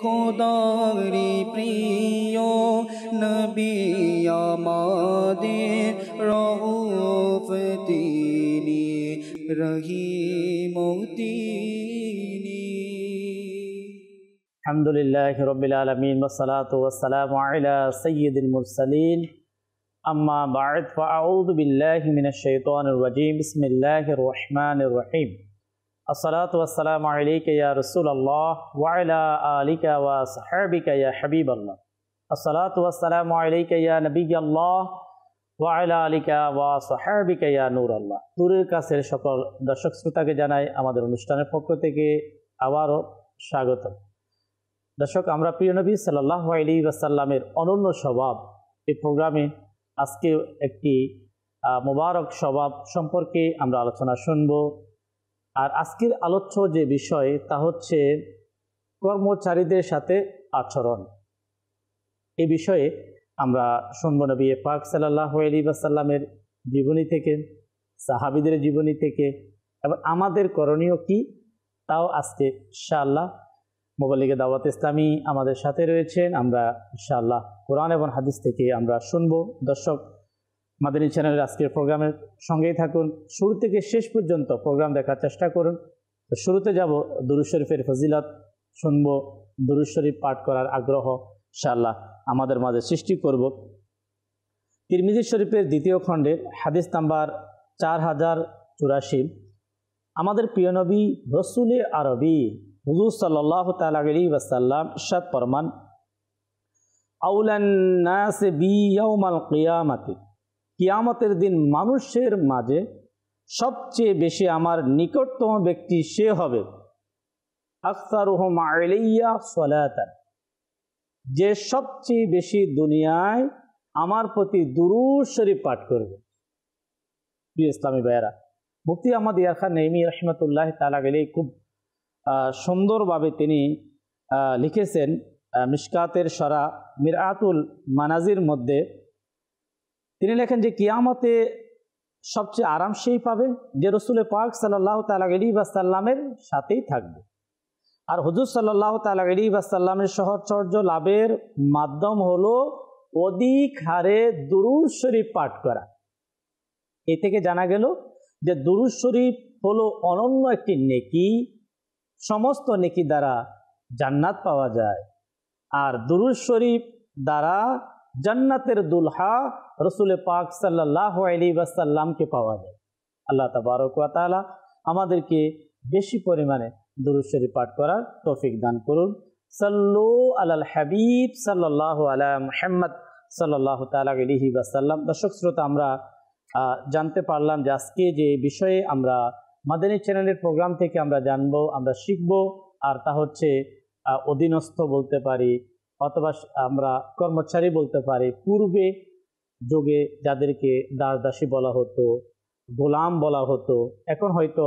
খোদারি প্রিয় নবী আমাদের রউফ তিনি রহিম তিনি। আলহামদুলিল্লাহি রাব্বিল আলামিন ওয়াসসালাতু ওয়াসসালামু আলা সাইয়্যিদিল মুরসালিন আম্মা বা'দ ফাআউযু বিল্লাহি মিনাশ শাইতানির রাজীম বিসমিল্লাহির রহমানির রহিম। আসসালাতু ওয়াসসালামু আলাইকা ইয়া রাসূলুল্লাহ ওয়া আলা আলিকা ওয়া সাহবিকা ইয়া হাবিবাল্লাহ। আসসালাতু ওয়াসসালামু আলাইকা ইয়া নবিয়াল্লাহ ওয়া আলা আলিকা ওয়া সাহবিকা ইয়া নূরাল্লাহ। দূরের কাছের সকল দর্শক শ্রোতাকে জানাই আমাদের অনুষ্ঠানের পক্ষ থেকে আবারও স্বাগতম। দর্শক, আমরা প্রিয় নবী সাল্লাল্লাহু আলাইহি ওয়াসাল্লামের অনন্য স্বভাব এই প্রোগ্রামে আজকে একটি মোবারক স্বভাব সম্পর্কে আমরা আলোচনা শুনব। আর আজকের আলোচ্য যে বিষয় তা হচ্ছে কর্মচারীদের সাথে আচরণ। এই বিষয়ে আমরা শুনব নবী পাক সাল্লাল্লাহু আলাইহি ওয়াসাল্লামের জীবনী থেকে, সাহাবীদের জীবনী থেকে, এবং আমাদের করণীয় কি তাও আজকে ইনশাআল্লাহ মোবাল্লিগে দাওয়াত ইসলামী আমাদের সাথে রয়েছেন। আমরা ইনশাআল্লাহ কোরআন এবং হাদিস থেকে আমরা শুনব। দর্শক, মাদানী চ্যানেলের আজকের প্রোগ্রামের সঙ্গেই থাকুন, শুরু থেকে শেষ পর্যন্ত প্রোগ্রাম দেখার চেষ্টা করুন। তো শুরুতে যাব দুরূদ শরীফের ফজিলত শুনব, দুরূদ শরীফ পাঠ করার আগ্রহ ইনশাআল্লাহ আমাদের মাঝে সৃষ্টি করব। তিরমিজি শরীফের দ্বিতীয় খণ্ডের হাদিস নাম্বার 4084। আমাদের প্রিয় নবী রসুলে আরবি হুজুর সাল্লাল্লাহু তাআলা আলাইহি ওয়াসাল্লাম ইরশাদ ফরমান, আউলান নাস বি ইয়াউমাল কিয়ামাতি, কিয়ামতের দিন মানুষের মাঝে সবচেয়ে বেশি আমার নিকটতম ব্যক্তি সে হবে আকসারুহুম আলাইয়া সালাতান, যে সবচেয়ে বেশি দুনিয়ায় আমার প্রতি দুরূদ শরীফ পাঠ করবে। প্রিয় ইসলামী ভাইয়েরা, মুফতি আহমদ ইয়ার খান নেইমি রাহমাতুল্লাহি তাআলা আলাইহি খুব সুন্দরভাবে তিনি লিখেছেন মিশকাতের সরা মিরআতুল মানাজির মধ্যে। তিনি লেখেন যে কিয়ামতে সবচেয়ে আরাম সেই পাবে যে রসুল পাক সাল্লাল্লাহু তাআলা আলাইহি ওয়াসাল্লামের সাথেই থাকবে। আর হুজুর সাল্লাল্লাহু তাআলা আলাইহি ওয়াসাল্লামের সাহচর্য লাভের মাধ্যম হলো অধিক হারে দুরূদ শরীফ পাঠ করা। এ থেকে জানা গেল যে দুরূদ শরীফ হলো অনন্য একটি নেকি, সমস্ত নেকি দ্বারা জান্নাত পাওয়া যায়। আর দুরূদ শরীফ দ্বারা জান্নাতের দুলহা রসুল পাক সাল্লাল্লাহু আলাইহি ওয়াসাল্লামকে পাওয়া যায়। আল্লাহ তাবারক ওয়া তাআলা আমাদেরকে বেশি পরিমাণে দুরূদ শরীফ পাঠ করার তৌফিক দান করুন। সাল্লু আলাল হাবিব সাল্লাল্লাহু আলা মুহাম্মদ সাল্লাল্লাহু তাআলা আলাইহি ওয়াসাল্লাম। দর্শক শ্রোতা, আমরা জানতে পারলাম যে আজকে যে বিষয়ে আমরা মাদানী চ্যানেলের প্রোগ্রাম থেকে আমরা জানবো, আমরা শিখব, আর তা হচ্ছে অধীনস্থ বলতে পারি অথবা আমরা কর্মচারী বলতে পারি। পূর্বে যুগে যাদেরকে দাস দাসী বলা হতো, গোলাম বলা হতো, এখন হয়তো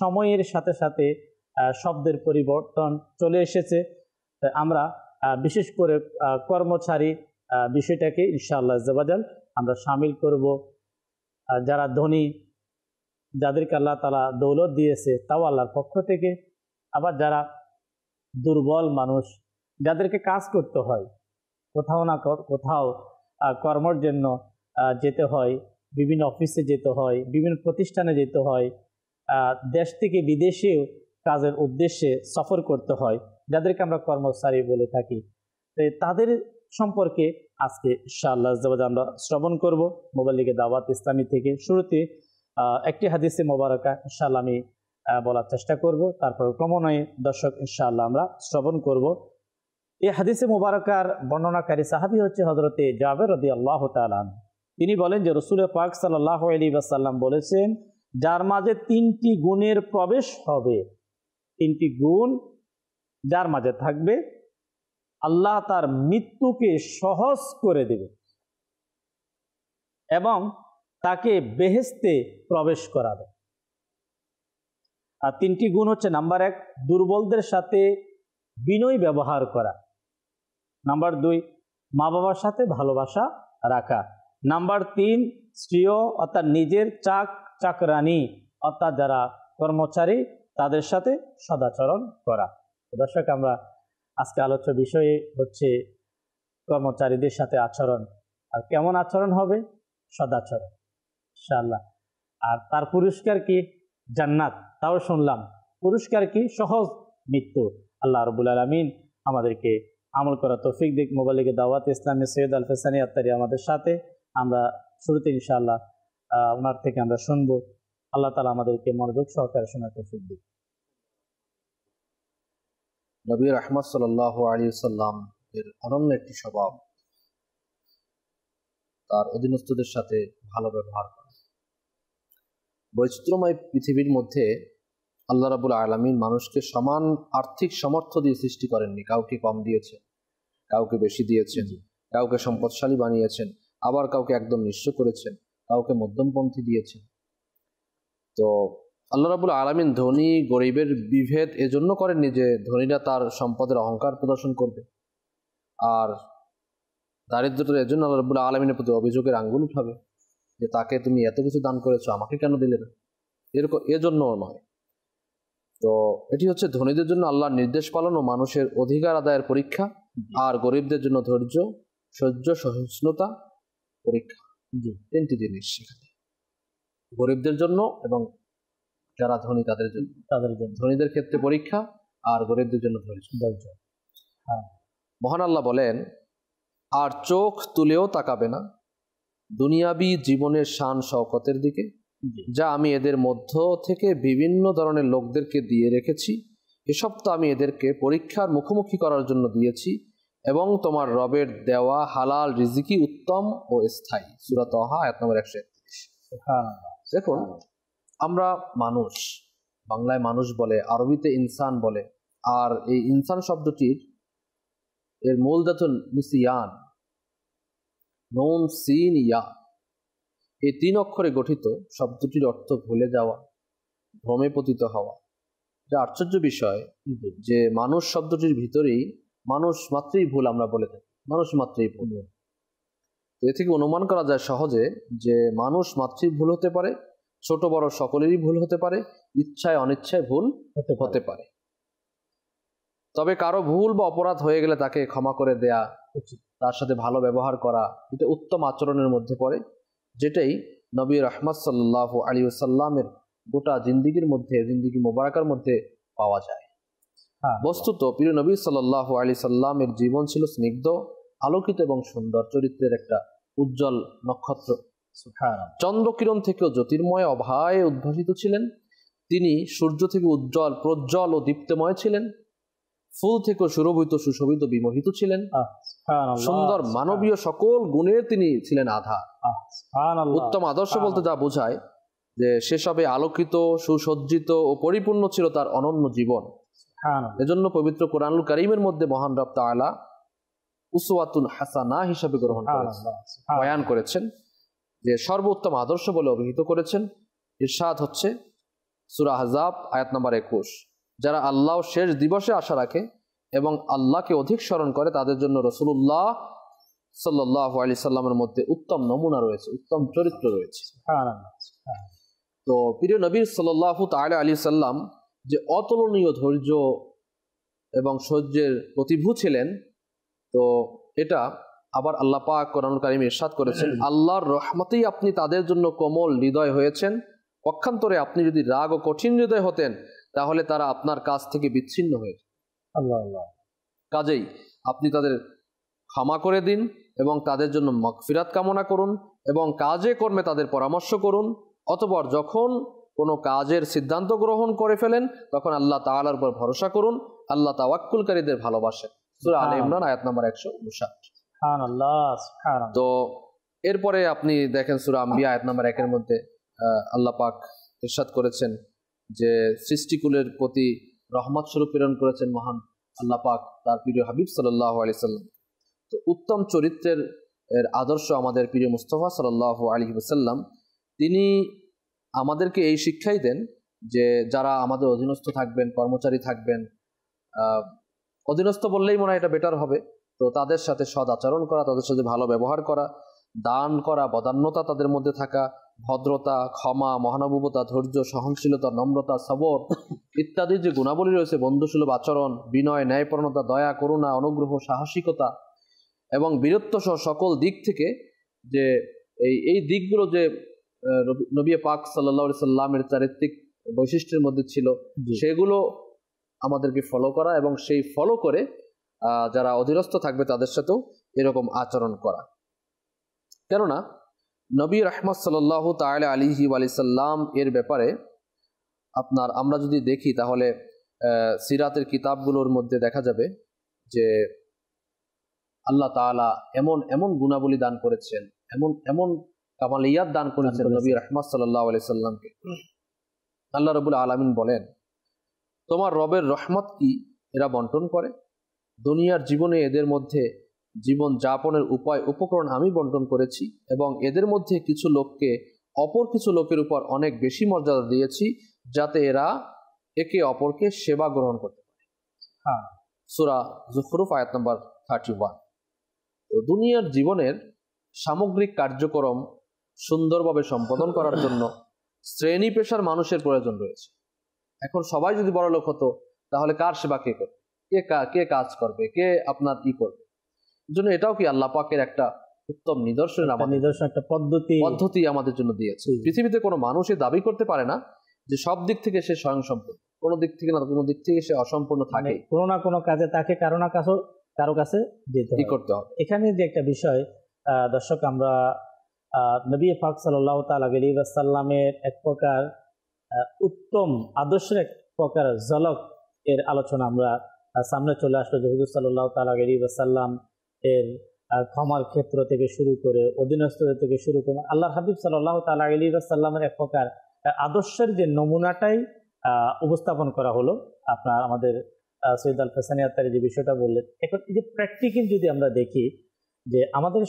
সময়ের সাথে সাথে শব্দের পরিবর্তন চলে এসেছে। আমরা বিশেষ করে কর্মচারী বিষয়টাকে ইনশাআল্লাহ আজ্জাওয়াজাল আমরা শামিল করব। যারা ধনী, যাদেরকে আল্লাহ তাআলা দৌলত দিয়েছে তাও আল্লাহর পক্ষ থেকে, আবার যারা দুর্বল মানুষ, যাদেরকে কাজ করতে হয়, কোথাও না কোথাও কর্মের জন্য যেতে হয়, বিভিন্ন অফিসে যেতে হয়, বিভিন্ন প্রতিষ্ঠানে যেতে হয়, দেশ থেকে বিদেশেও কাজের উদ্দেশ্যে সফর করতে হয়, যাদেরকে আমরা কর্মচারী বলে থাকি। তাদের সম্পর্কে আজকে ইনশাআল্লাহ আজ্জাওয়াজাল আমরা শ্রবণ করব মোবাল্লিগে দাওয়াত ইসলামী থেকে। শুরুতে একটি হাদিসে মোবারকা ইনশাআল্লাহ আমি বলার চেষ্টা করব, তারপর ক্রমান্বয়ে দর্শক ইনশাআল্লাহ আমরা শ্রবণ করব। এই হাদিসে মোবারকার বর্ণনাকারী সাহাবী হচ্ছে হযরতে জাবের রাদিয়াল্লাহু তাআলা। তিনি বলেন যে রাসূল পাক সাল্লাল্লাহু আলাইহি ওয়াসাল্লাম বলেছেন, যার মাঝে তিনটি গুণের প্রবেশ হবে, তিনটি গুণ যার মাঝে থাকবে, আল্লাহ তার মৃত্যুকে সহজ করে দেবে এবং তাকে বেহেশতে প্রবেশ করাবে। আর তিনটি গুণ হচ্ছে, নাম্বার 1, দুর্বলদের সাথে বিনয় ব্যবহার করা। নাম্বার 2, মা বাবার সাথে ভালোবাসা রাখা। নাম্বার 3, স্ত্রীয় অর্থাৎ নিজের চাকরানি অর্থাৎ যারা কর্মচারী তাদের সাথে সদাচরণ করা। দর্শক, আমরা আজকে আলোচ্য বিষয় হচ্ছে কর্মচারীদের সাথে আচরণ। আর কেমন আচরণ হবে? সদাচরণ ইনশাআল্লাহ। আর তার পুরস্কার কি? জান্নাত। তাও শুনলাম। পুরস্কার কি? সহজ মৃত্যু। আল্লাহ রাব্বুল আলামিন আমাদেরকে আমল করা তৌফিক দিক। মোবালিগে দাওয়াত ইসলামী সৈয়দ আল ফেসানি আত্তারি আমাদের সাথে, আমরা শুরুতে ইনশাআল্লাহ ওনার থেকে আমরা শুনবো। আল্লাহ তাআলা আমাদেরকে মনোযোগ সহকারে শোনার তৌফিক দিক। নবী রাহমাত সাল্লাল্লাহু আলাইহি ওয়াসাল্লাম এর অনন্য একটি স্বভাব তার অধীনস্থদের সাথে ভালো ব্যবহার করা। বৈচিত্র্যময় পৃথিবীর মধ্যে আল্লাহ রাব্বুল আলামিন মানুষকে সমান আর্থিক সামর্থ্য দিয়ে সৃষ্টি করেননি। কাউকে কম দিয়েছেন, কাউকে বেশি দিয়েছেন, কাউকে সম্পদশালী বানিয়েছেন, আবার কাউকে একদম নিঃস্ব করেছেন, কাউকে মধ্যমপন্থী দিয়েছেন। তো আল্লাহ রাব্বুল আলামিন ধনী গরিবের বিভেদ এজন্য করেননি যে ধনীরা তার সম্পদের অহংকার প্রদর্শন করবে, আর দারিদ্রতা এজন্য আল্লাহ রাব্বুল আলামিনের প্রতি অভিযোগের আঙ্গুল উঠাবে যে তাকে তুমি এত কিছু দান করেছো, আমাকে কেন দিলে না, এরকম এজন্যও নয়। তো এটি হচ্ছে ধনীদের জন্য আল্লাহর নির্দেশ পালন ও মানুষের অধিকার আদায়ের পরীক্ষা, আর গরিবদের জন্য ধৈর্য, সহ্য, সহিষ্ণুতা পরীক্ষা। তিনটি জিনিস সেখানে, গরিবদের জন্য এবং যারা ধনী তাদের জন্য। ধনীদের ক্ষেত্রে পরীক্ষা, আর গরিবদের জন্য ধৈর্য। মহান আল্লাহ বলেন, আর চোখ তুলেও তাকাবে না দুনিয়াবি জীবনের শান শওকতের দিকে, যা আমি এদের মধ্য থেকে বিভিন্ন ধরনের লোকদেরকে দিয়ে রেখেছি। এসব তো আমি এদেরকে পরীক্ষার মুখোমুখি করার জন্য দিয়েছি, এবং তোমার রবের দেওয়া হালাল রিজিকি উত্তম ও স্থায়ী। সূরা তাহা আয়াত নম্বর 131। দেখুন, আমরা মানুষ, বাংলায় মানুষ বলে, আরবিতে ইনসান বলে, আর এই ইনসান শব্দটির এর মূল ধাতু নিসিয়ান, নুন সিন ইয়া, এই 3 অক্ষরে গঠিত। শব্দটির অর্থ ভুলে যাওয়া, ভ্রমে পতিত হওয়া। এটা আশ্চর্য বিষয় যে মানুষ শব্দটির ভিতরেই মানুষ মাত্রই ভুল আমরা বলে থাকি, মানুষ মাত্রই ভুল। তো এ থেকে অনুমান করা যায় সহজে যে মানুষ মাত্রই ভুল হতে পারে, ছোট বড় সকলেরই ভুল হতে পারে, ইচ্ছায় অনিচ্ছায় ভুল হতে পারে। তবে কারো ভুল বা অপরাধ হয়ে গেলে তাকে ক্ষমা করে দেয়া উচিত, তার সাথে ভালো ব্যবহার করা, এটা উত্তম আচরণের মধ্যে পড়ে, যেটাই নবী রাহমাত সাল্লাল্লাহু আলাইহি ওয়াসাল্লামের গোটা জিন্দিগির মধ্যে, জিন্দিগি মোবারকার মধ্যে পাওয়া যায়। বস্তুত প্রিয় নবী সাল্লাল্লাহু আলাইহি সাল্লামের জীবন ছিল স্নিগ্ধ, আলোকিত এবং সুন্দর চরিত্রের একটা উজ্জ্বল নক্ষত্র। চন্দ্রকিরণ থেকেও জ্যোতির্ময় অভয় উদ্ভাসিত ছিলেন তিনি। সূর্য থেকে উজ্জ্বল, প্রজ্জ্বল ও দীপ্তময় ছিলেন। ফুল থেকে সুরভিত, সুশোভিত, বিমোহিত ছিলেন। সুন্দর মানবীয় সকল গুণের তিনি ছিলেন আধার। উত্তম আদর্শ বলতে যা বোঝায় যে সেসবে আলোকিত, সুসজ্জিত ও পরিপূর্ণ ছিল তার অনন্য জীবন। এজন্য পবিত্র কোরআনুল কারীমের মধ্যে মহান রব তাআলা উসওয়াতুন হাসানা হিসাবে গ্রহণ করেছেন, বয়ান করেছেন, যে সর্বোত্তম আদর্শ বলে অভিহিত করেছেন। ইরশাদ হচ্ছে সূরা আহজাব আয়াত নম্বর 21, যারা আল্লাহ শেষ দিবসে আশা রাখে এবং আল্লাহকে অধিক স্মরণ করে তাদের জন্য রাসূলুল্লাহ সাল্লাল্লাহু আলাইহি সাল্লামের মধ্যে উত্তম নমুনা রয়েছে, উত্তম চরিত্র রয়েছে। তো প্রিয় নবী সাল্লাল্লাহু তাআলা আলাইহি সাল্লাম যে অতুলনীয় ধৈর্য এবং সহ্যের প্রতিভূ ছিলেন, তো এটা আবার আল্লাহ পাক কোরআনুল কারীমে ইরশাদ করেছেন, আল্লাহর রহমতেই আপনি তাদের জন্য কোমল হৃদয় হয়েছেন। পক্ষান্তরে আপনি যদি রাগ ও কঠিন হৃদয় হতেন তাহলে তারা আপনার কাছ থেকে বিচ্ছিন্ন হয়ে যেত। কাজেই আপনি তাদের ক্ষমা করে দিন এবং তাদের জন্য মাগফিরাত কামনা করুন এবং কাজে কর্মে তাদের পরামর্শ করুন। অতঃপর যখন কোনো কাজের সিদ্ধান্ত গ্রহণ করে ফেলেন তখন আল্লাহ তাআলার উপর ভরসা করুন। আল্লাহ তাওয়াক্কুলকারীদের ভালোবাসেন। সূরা আলে ইমরান আয়াত নম্বর 159। তো এরপরে আপনি দেখেন সূরা আম্বিয়া আয়াত নম্বর 1 মধ্যে আল্লাহ পাক ইরশাদ করেছেন যে সৃষ্টিকুলের প্রতি রহমত স্বরূপ প্রেরণ করেছেন মহান আল্লাহ পাক তার প্রিয় হাবিব সাল্লাল্লাহু আলাইহি সাল্লাম। তো উত্তম চরিত্রের আদর্শ আমাদের প্রিয় মুস্তাফা সাল্লাল্লাহু আলাইহি ওয়াসাল্লাম, তিনি আমাদেরকে এই শিক্ষাই দেন যে যারা আমাদের অধীনস্থ থাকবেন, কর্মচারী থাকবেন, অধীনস্থ বললেই মনে হয় এটা বেটার হবে, তো তাদের সাথে সদ আচরণ করা, তাদের সাথে ভালো ব্যবহার করা, দান করা, বদান্যতা তাদের মধ্যে থাকা, ভদ্রতা, ক্ষমা, মহানুভবতা, ধৈর্য, সহনশীলতা, নম্রতা, সবর ইত্যাদি যে গুণাবলী রয়েছে, বন্ধুসুলভ আচরণ, বিনয়, ন্যায়পরণতা, দয়া, করুণা, অনুগ্রহ, সাহসিকতা এবং বীরত্ব সহ সকল দিক থেকে যে এই দিকগুলো যে নবী পাক সাল্লাল্লাহু আলাইহি সাল্লামের চারিত্রিক বৈশিষ্ট্যের মধ্যে ছিল, সেগুলো আমাদেরকে ফলো করা এবং সেই ফলো করে যারা অধীনস্থ থাকবে তাদের সাথেও এরকম আচরণ করা। কেননা নবী রাহমাত সাল্লাল্লাহু তাআলা আলাইহি ওয়া সাল্লাম এর ব্যাপারে আমরা যদি দেখি তাহলে সিরাতের কিতাবগুলোর মধ্যে দেখা যাবে যে আল্লাহ তাআলা এমন এমন গুণাবলী দান করেছেন, এমন কামালিয়াত দান করেছেন নবী রাহমাত সাল্লাল্লাহু আলাইহি সাল্লামকে। আল্লাহ রাব্বুল আলামিন বলেন, তোমার রবের রহমত কি এরা বন্টন করে? দুনিয়ার জীবনে এদের মধ্যে জীবন যাপনের উপায় উপকরণ আমি বন্টন করেছি এবং এদের মধ্যে কিছু লোককে অপর কিছু লোকের উপর অনেক বেশি মর্যাদা দিয়েছি, যাতে এরা একে অপরকে সেবা গ্রহণ করতে পারে। সূরা যুখরুফ আয়াত নম্বর 31। তো দুনিয়ার জীবনের সামগ্রিক কার্যক্রম সুন্দরভাবে সম্পাদন করার জন্য শ্রেণী পেশার মানুষের প্রয়োজন রয়েছে। এখন সবাই যদি বড় লোক হতো তাহলে কার সেবা কে করবে, কে কাজ করবে, কে আপনার ই করবে? জন্য এটাও কি আল্লাহ পাকের একটা উত্তম নিদর্শন, একটা পদ্ধতি আমাদের জন্য দিয়েছে। পৃথিবীতে কোনো মানুষই দাবি করতে পারে না যে সব দিক থেকে সে স্বয়ংসম্পূর্ণ, কোনো দিক থেকে না কোনো দিক থেকে সে অসম্পূর্ণ থাকে। কোনো না কোনো কাজে তাকে কারো কাছে যেতে করতে হবে। এখানে যে একটা বিষয় দর্শক, আমরা নবী পাক সাল্লাল্লাহু তাআলা আলাইহি ওয়াসাল্লামের এক প্রকার উত্তম আদর্শের এক প্রকার ঝলক এর আলোচনা আমরা সামনে চলে আসলো, যে হুজুর সাল্লাল্লাহু তাআলা আলাইহি ওয়াসাল্লাম এর ক্ষমার ক্ষেত্র থেকে শুরু করে অধীনস্থদের থেকে শুরু করে আল্লাহর হাবিব সাল্লাল্লাহু তাআলা আলাইহি ওয়াসাল্লামের এক প্রকার আদর্শের যে নমুনাটাই উপস্থাপন করা হলো। আমাদের সৈয়দ আল ফাসানি আত্তারি যে বিষয়টা বললেন, এখন এই যে প্র্যাকটিক্যাল যদি আমরা দেখি যে আমাদের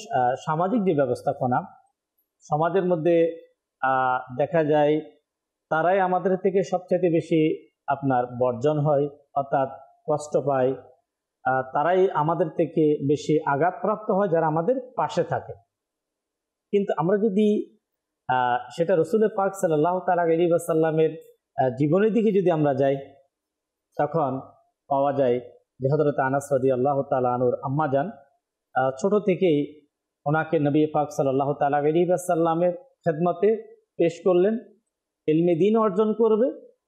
সামাজিক যে ব্যবস্থাপনা, সমাজের মধ্যে দেখা যায় তারাই আমাদের থেকে সবচেয়ে বেশি বর্জন হয়, অর্থাৎ কষ্ট পায়, তারাই আমাদের থেকে বেশি আঘাতপ্রাপ্ত হয় যারা আমাদের পাশে থাকে। কিন্তু আমরা যদি সেটা রাসূল পাক সাল্লাল্লাহু তাআলা আলাইহি ওয়াসাল্লামের জীবনের দিকে যদি আমরা যাই, তখন পাওয়া যায় যে হযরত আনাস রাদিয়াল্লাহু তাআলা আনহুর আম্মা যান ছোট থেকেই ওনাকে নবী পাক সাল্লাল্লাহু তাআলা আলাইহি ওয়াসাল্লামের খেদমতে পেশ করলেন, ইলমে দ্বীন অর্জন করবে,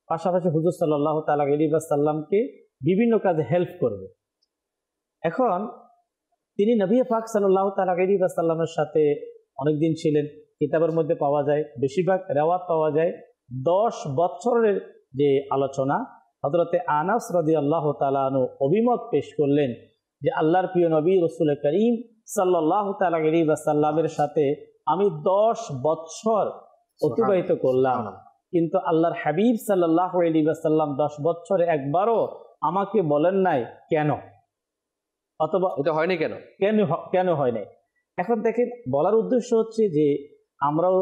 পাশাপাশি হুজুর সাল্লাল্লাহু তাআলা আলাইহি ওয়াসাল্লামকে বিভিন্ন কাজে হেল্প করবে। এখন তিনি নবী পাক সাল্লাল্লাহু তাআলা আলাইহি ওয়াসাল্লামের সাথে অনেকদিন ছিলেন। কিতাবের মধ্যে পাওয়া যায়, বেশিরভাগ রেওয়াত পাওয়া যায় 10 বছরের যে আলোচনা, হযরতে আনাস রাদিয়াল্লাহু তাআলা আনহু অভিমত পেশ করলেন যে আল্লাহর প্রিয় নবী রাসূল করিম সাল্লাল্লাহু তাআলা আলাইহি ওয়াসাল্লামের সাথে আমি 10 বছর অতিবাহিত করলাম, কিন্তু আল্লাহর হাবিব সাল্লাল্লাহু আলাইহি ওয়াসাল্লাম 10 বছরে একবারও আমাকে বলেন নাই কেন, অথবা এটা হয়নি কেন হয় নাই। এখন দেখেন, বলার উদ্দেশ্য হচ্ছে যে আমরাও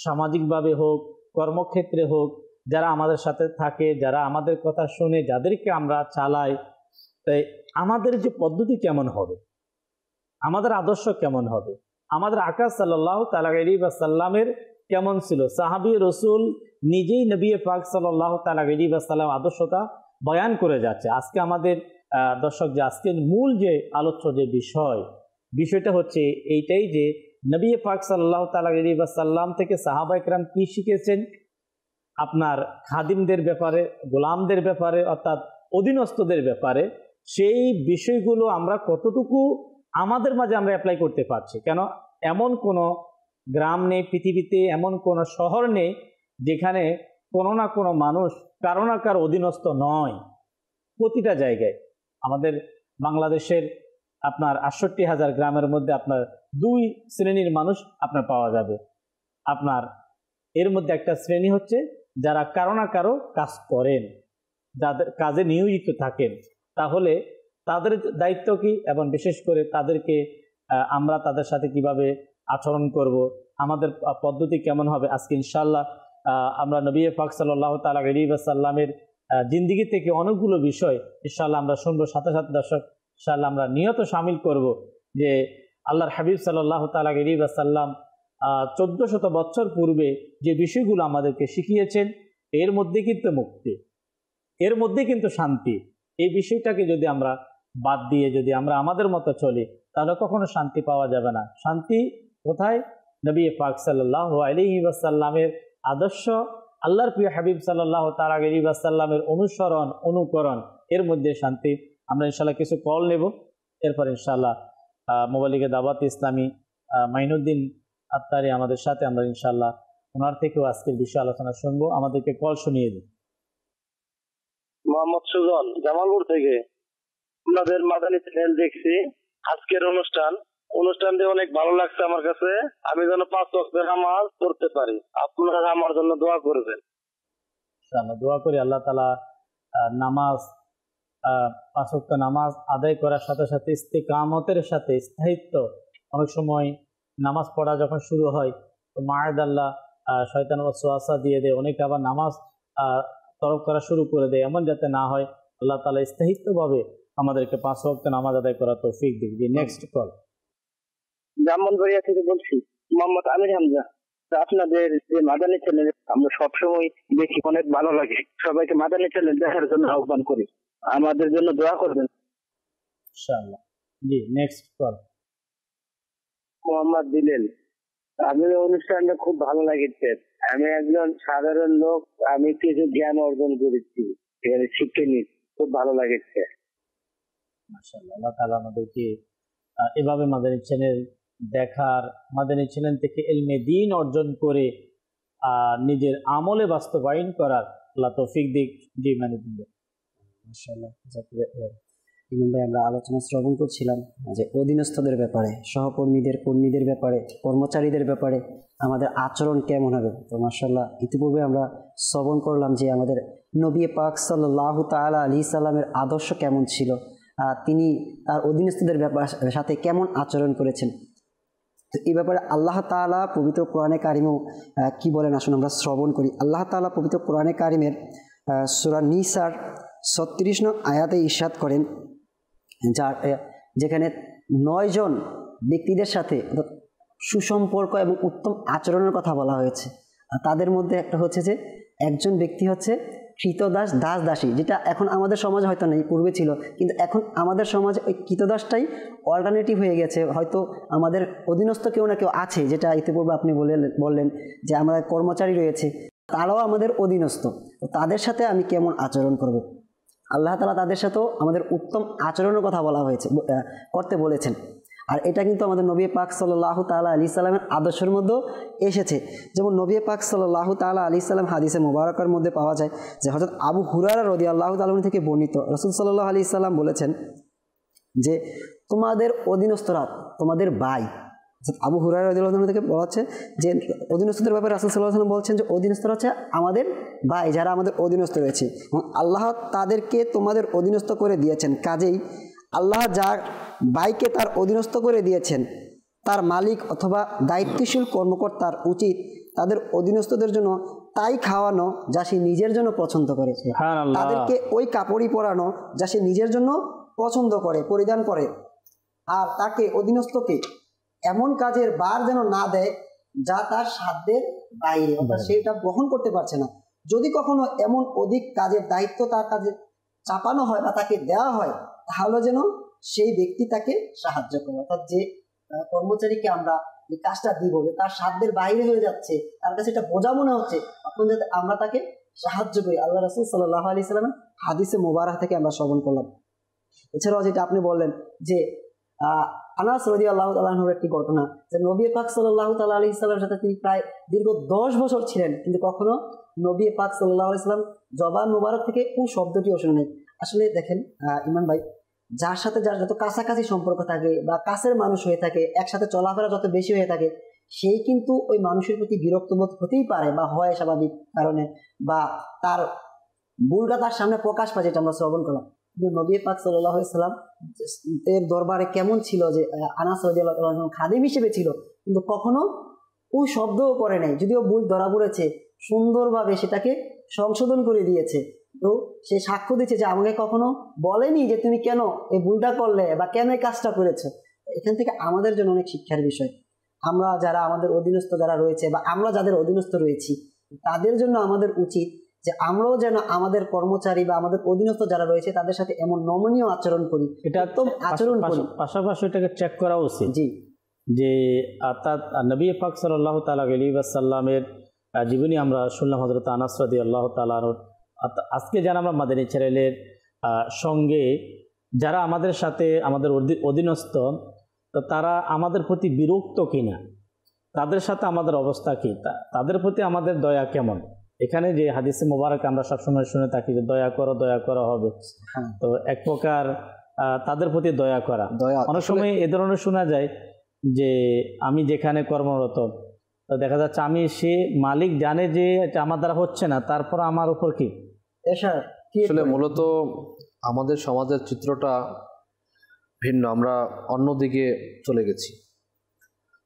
সামাজিকভাবে হোক, কর্মক্ষেত্রে হোক, যারা আমাদের সাথে থাকে, যারা আমাদের কথা শুনে, যাদেরকে আমরা চালাই, তাই আমাদের যে পদ্ধতি কেমন হবে, আমাদের আদর্শ কেমন হবে, আমাদের আকাশ সাল্লাল্লাহু তাআলা আলাইহি ওয়াসাল্লামের কেমন ছিল। সাহাবী রাসূল নিজেই নবী পাক সাল্লাল্লাহু তাআলা আলাইহি ওয়াসাল্লাম আদর্শটা বয়ান করে যাচ্ছে। আজকে আমাদের দর্শক, যে আজকের মূল যে আলোচ্য যে বিষয়টা হচ্ছে এইটাই, যে নবী পাক সাল্লাল্লাহু তাআলা আলাইহি ওয়াসাল্লাম থেকে সাহাবায়ে কেরাম কি শিখেছেন, খাদিমদের ব্যাপারে, গোলামদের ব্যাপারে, অর্থাৎ অধীনস্থদের ব্যাপারে, সেই বিষয়গুলো আমরা কতটুকু আমাদের মাঝে আমরা অ্যাপ্লাই করতে পারছি। কেন এমন কোনো গ্রাম নেই পৃথিবীতে, এমন কোনো শহর নেই যেখানে কোনো না কোনো মানুষ কারো না কারো অধীনস্থ নয়। প্রতিটা জায়গায় আমাদের বাংলাদেশের ৬৮,০০০ গ্রামের মধ্যে 2 শ্রেণীর মানুষ পাওয়া যাবে। এর মধ্যে একটা শ্রেণী হচ্ছে যারা কারো না কারো কাজ করেন, যাদের কাজে নিয়োজিত থাকেন। তাহলে তাদের দায়িত্ব কি, এবং বিশেষ করে তাদেরকে আমরা তাদের সাথে কিভাবে আচরণ করব, আমাদের পদ্ধতি কেমন হবে, আজকে ইনশাআল্লাহ আমরা নবী পাক সাল্লাল্লাহু তাআলা আলাইহি ওয়াসাল্লামের জিন্দেগি থেকে অনেকগুলো বিষয় ইনশাআল্লাহ আমরা শুনবো। সাথে সাথে দর্শক, ইনশাআল্লাহ আমরা নিয়ত শামিল করব যে আল্লাহর হাবিব সাল্লাল্লাহু তাআলা আলাইহি ওয়াসাল্লাম 1400 বছর পূর্বে যে বিষয়গুলো আমাদেরকে শিখিয়েছেন, এর মধ্যে কিন্তু মুক্তি, এর মধ্যে কিন্তু শান্তি। এই বিষয়টাকে যদি আমরা বাদ দিয়ে যদি আমরা আমাদের মতো চলি, তাহলে কখনো শান্তি পাওয়া যাবে না। শান্তি কোথায়? নবী পাক সাল্লাল্লাহু আলাইহি ওয়াসাল্লামের আদর্শ, আল্লাহর প্রিয় হাবিব সাল্লাল্লাহু তাআলা আলাইহি ওয়াসাল্লামের অনুসরণ অনুকরণ, এর মধ্যে শান্তি। আমরা ইনশাআল্লাহ কিছু কল নেব, এরপর ইনশাআল্লাহ মোবাইলিকে দাওয়াত ইসলামী মাইনুদ্দিন আত্তারি আমাদের সাথে, আমরা ইনশাআল্লাহ ওনার থেকেও আজকের বিষয়ে আলোচনা শুনবো। আমাদেরকে কল শুনিয়ে দিন। মোহাম্মদ সুজন, জামালপুর থেকে। আপনাদের মাদানী চ্যানেল দেখছি, আজকের অনুষ্ঠানটি অনেক ভালো লাগছে আমার কাছে। আমি যেন 5 ওয়াক্তের নামাজ পড়তে পারি, আপনারা আমার জন্য দোয়া করবেন। ইনশাআল্লাহ দোয়া করি আল্লাহ তাআলা নামাজ 5 ওয়াক্ত নামাজ আদায় করার সাথে সাথে ইস্তিকামতের সাথে স্থায়িত্ব। অনেক সময় নামাজ পড়া যখন শুরু হয় তো মাআদাল্লাহ শয়তান ওয়াসওয়াসা দিয়ে দেয়, অনেকে আবার নামাজ তরক করা শুরু করে দেয়। এমন যাতে না হয়, আল্লাহ তাআলা স্থায়িত্বভাবে আমাদেরকে 5 ওয়াক্ত নামাজ আদায় করার তৌফিক দিন। Next call. ব্রাহ্মণবাড়িয়া থেকে বলছি, মোহাম্মদ আমির হামজা। আপনাদের যে মাদানী চ্যানেল আমরা সবসময় দেখি, অনেক ভালো লাগে। সবাইকে মাদানী চ্যানেল দেখার জন্য আহ্বান করি, আমাদের জন্য দোয়া করবেন ইনশাআল্লাহ। জি নেক্সট কল। মোহাম্মদ দিলেন। আপনাদের অনুষ্ঠানটা খুব ভালো লাগছে। আমি একজন সাধারণ লোক, আমি কিছু জ্ঞান অর্জন করেছি, শিখে নি, খুব ভালো লাগছে। মাশাআল্লাহ, আল্লাহ তাআলা আমাদেরকে এভাবে মাদানী চ্যানেল দেখার, মাদানী চ্যানেল থেকে ইলমে দ্বীন অর্জন করে নিজের আমলে বাস্তবায়ন করার আল্লাহ তৌফিক দিক। জি মাইনুদ্দিন ভাই। মাশাআল্লাহ, ইমাম ভাই, আমরা আলোচনা শ্রবণ করছিলাম যে অধীনস্থদের ব্যাপারে, কর্মীদের ব্যাপারে, কর্মচারীদের ব্যাপারে আমাদের আচরণ কেমন হবে। তো মাশাআল্লাহ, ইতিপূর্বে আমরা শ্রবণ করলাম যে আমাদের নবী পাক সাল্লাল্লাহু তাআলা আলাইহি সাল্লামের আদর্শ কেমন ছিল, তিনি তার অধীনস্থদের সাথে কেমন আচরণ করেছেন। তো এই ব্যাপারে আল্লাহ তাআলা পবিত্র কোরআনে কারিমেও কি বলেন, আসুন আমরা শ্রবণ করি। আল্লাহ তাআলা পবিত্র কোরআনে কারিমের সূরা নিসার 36 নং আয়াতে ইরশাদ করেন, যেখানে 9 জন ব্যক্তিদের সাথে সুসম্পর্ক এবং উত্তম আচরণের কথা বলা হয়েছে। আর তাদের মধ্যে একটা হচ্ছে যে একজন ব্যক্তি হচ্ছে কৃতদাস দাসী, যেটা এখন আমাদের সমাজে হয়তো নেই, পূর্বে ছিল, কিন্তু এখন আমাদের সমাজে ওই কৃতদাসটাই অল্টারনেটিভ হয়ে গেছে। হয়তো আমাদের অধীনস্থ কেউ না কেউ আছে, যেটা ইতিপূর্বে আপনি বললেন যে আমাদের কর্মচারী রয়েছে, তারাও আমাদের অধীনস্থ। তো তাদের সাথে আমি কেমন আচরণ করব। আল্লাহ তাআলা তাদের সাথেও আমাদের উত্তম আচরণের কথা করতে বলেছেন। আর এটা কিন্তু আমাদের নবী পাক সাল্লাল্লাহু তাআলা আলাইহি সাল্লামের আদর্শের মধ্যেও এসেছে। যেমন নবী পাক সাল্লাল্লাহু তাআলা আলাইহি সাল্লাম হাদিসে মুবারাকার মধ্যে পাওয়া যায় যে হযরত আবু হুরায়রা রাদিয়াল্লাহু তাআলা থেকে বর্ণিত, রাসূল সাল্লাল্লাহু আলাইহি সাল্লাম বলেছেন যে তোমাদের অধীনস্থরা তোমাদের ভাই। আবু হুরায়রা রাদিয়াল্লাহু তাআলা থেকে বলা হচ্ছে যে অধীনস্থদের ব্যাপারে রাসূল সাল্লাল্লাহু আলাইহি সাল্লাম বলছেন যে অধীনস্থরা হচ্ছে আমাদের ভাই, যারা আমাদের অধীনস্থ রয়েছে, এবং আল্লাহ তাদেরকে তোমাদের অধীনস্থ করে দিয়েছেন। কাজেই আল্লাহ যার ভাইকে তার অধীনস্থ করে দিয়েছেন, তার মালিক অথবা দায়িত্বশীল কর্মকর্তার উচিত তাদের অধীনস্থদের জন্য তাই খাওয়ানো যা সে নিজের জন্য পছন্দ করে, তাদেরকে ওই কাপড়ই পরানো যা সে নিজের জন্য পছন্দ করে, পরিধান করে, আর তাকে অধীনস্থকে এমন কাজের বার যেন না দেয় যা তার সাধ্যের বাইরে, অর্থাৎ সেটা গ্রহণ করতে পারছে না। যদি কখনো এমন অধিক কাজের দায়িত্ব তার কাছে চাপানো হয় বা তাকে দেওয়া হয়, তাহলে যেন সেই ব্যক্তি তাকে সাহায্য করে। অর্থাৎ যে কর্মচারীকে আমরা এই কাজটা দিব, তার সাধ্যের বাইরে হয়ে যাচ্ছে, তার কাছে এটা বোঝা মনে হচ্ছে, তখন যাতে আমরা তাকে সাহায্য করি। আল্লাহ রাসূল সাল্লাল্লাহু আলাইহি সাল্লামের হাদিসে মুবারাক থেকে আমরা শ্রবণ করলাম। এছাড়াও যেটা আপনি বললেন যে আনাস রাদিয়াল্লাহু তাআলা আনহুর একটি ঘটনা, যে নবী পাক সাল্লাল্লাহু তাআলা আলাইহি সাল্লামের সাথে তিনি প্রায় দীর্ঘ 10 বছর ছিলেন, কিন্তু কখনো নবী পাক সাল্লাল্লাহু আলাইহি সাল্লাম জবান মুবারক থেকে কোন শব্দটিও শুনেন। আসলে দেখেন ইমান ভাই, যার সাথে যার যত কাছাকাছি সম্পর্ক থাকে বা কাছের মানুষ হয়ে থাকে, একসাথে চলাফেরা যত বেশি হয়ে থাকে, সেই কিন্তু ওই মানুষের প্রতি বিরক্ত বোধ হতেই পারে বা হয় স্বাভাবিক কারণে, বা তার ভুলটা তার সামনে প্রকাশ পায়, যেটা আমরা শ্রবণ করলাম। কিন্তু নবী পাক সাল্লাল্লাহু আলাইহি সাল্লাম এর দরবারে কেমন ছিল, যে আনাস রাদিয়াল্লাহু তাআলা খাদিম হিসেবে ছিল, কিন্তু কখনো ওই শব্দও করে নাই। যদিও ভুল ধরা পড়েছে, সুন্দরভাবে সেটাকে সংশোধন করে দিয়েছে। তো সে সাক্ষ্য দিচ্ছে যে আমাকে কখনো বলেনি যে তুমি কেন এই ভুলটা করলে বা কেন এই কাজটা করেছো। এখান থেকে আমাদের জন্য অনেক শিক্ষার বিষয়। আমরা যারা আমাদের অধীনস্থ যারা রয়েছে বা আমরা যাদের অধীনস্থ রয়েছি তাদের জন্য আমাদের উচিত যে আমরাও যেন আমাদের কর্মচারী বা আমাদের অধীনস্থ যারা রয়েছে তাদের সাথে এমন নমনীয় আচরণ করি, এটা উত্তম আচরণ করি। পাশাপাশি এটাকে চেক করা উচিত জি, যে অর্থাৎ নবী পাক সাল্লাল্লাহু তাআলা আলাইহি ওয়াসাল্লামের জীবনী আমরা শুনলাম, হযরত আনাস রাদিয়াল্লাহু তাআলা আনহু। আজকে যারা আমরা মাদানী চ্যানেলের সঙ্গে যারা আমাদের সাথে আমাদের অধীনস্থ, তো তারা আমাদের প্রতি বিরক্ত কিনা, তাদের সাথে আমাদের অবস্থা কী, তাদের প্রতি আমাদের দয়া কেমন। এখানে যে হাদিসে মোবারক আমরা সবসময় শুনে থাকি যে দয়া করা হবে, তো এক প্রকার তাদের প্রতি দয়া করা। অনেক সময় এ ধরনের শোনা যায় যে আমি যেখানে কর্মরত, তো দেখা যাচ্ছে আমি সে মালিক জানে যে এটা আমার দ্বারা হচ্ছে না, তারপর আমার উপর কি আসলে মূলত আমাদের সমাজের চিত্রটা ভিন্ন, আমরা অন্যদিকে চলে গেছি।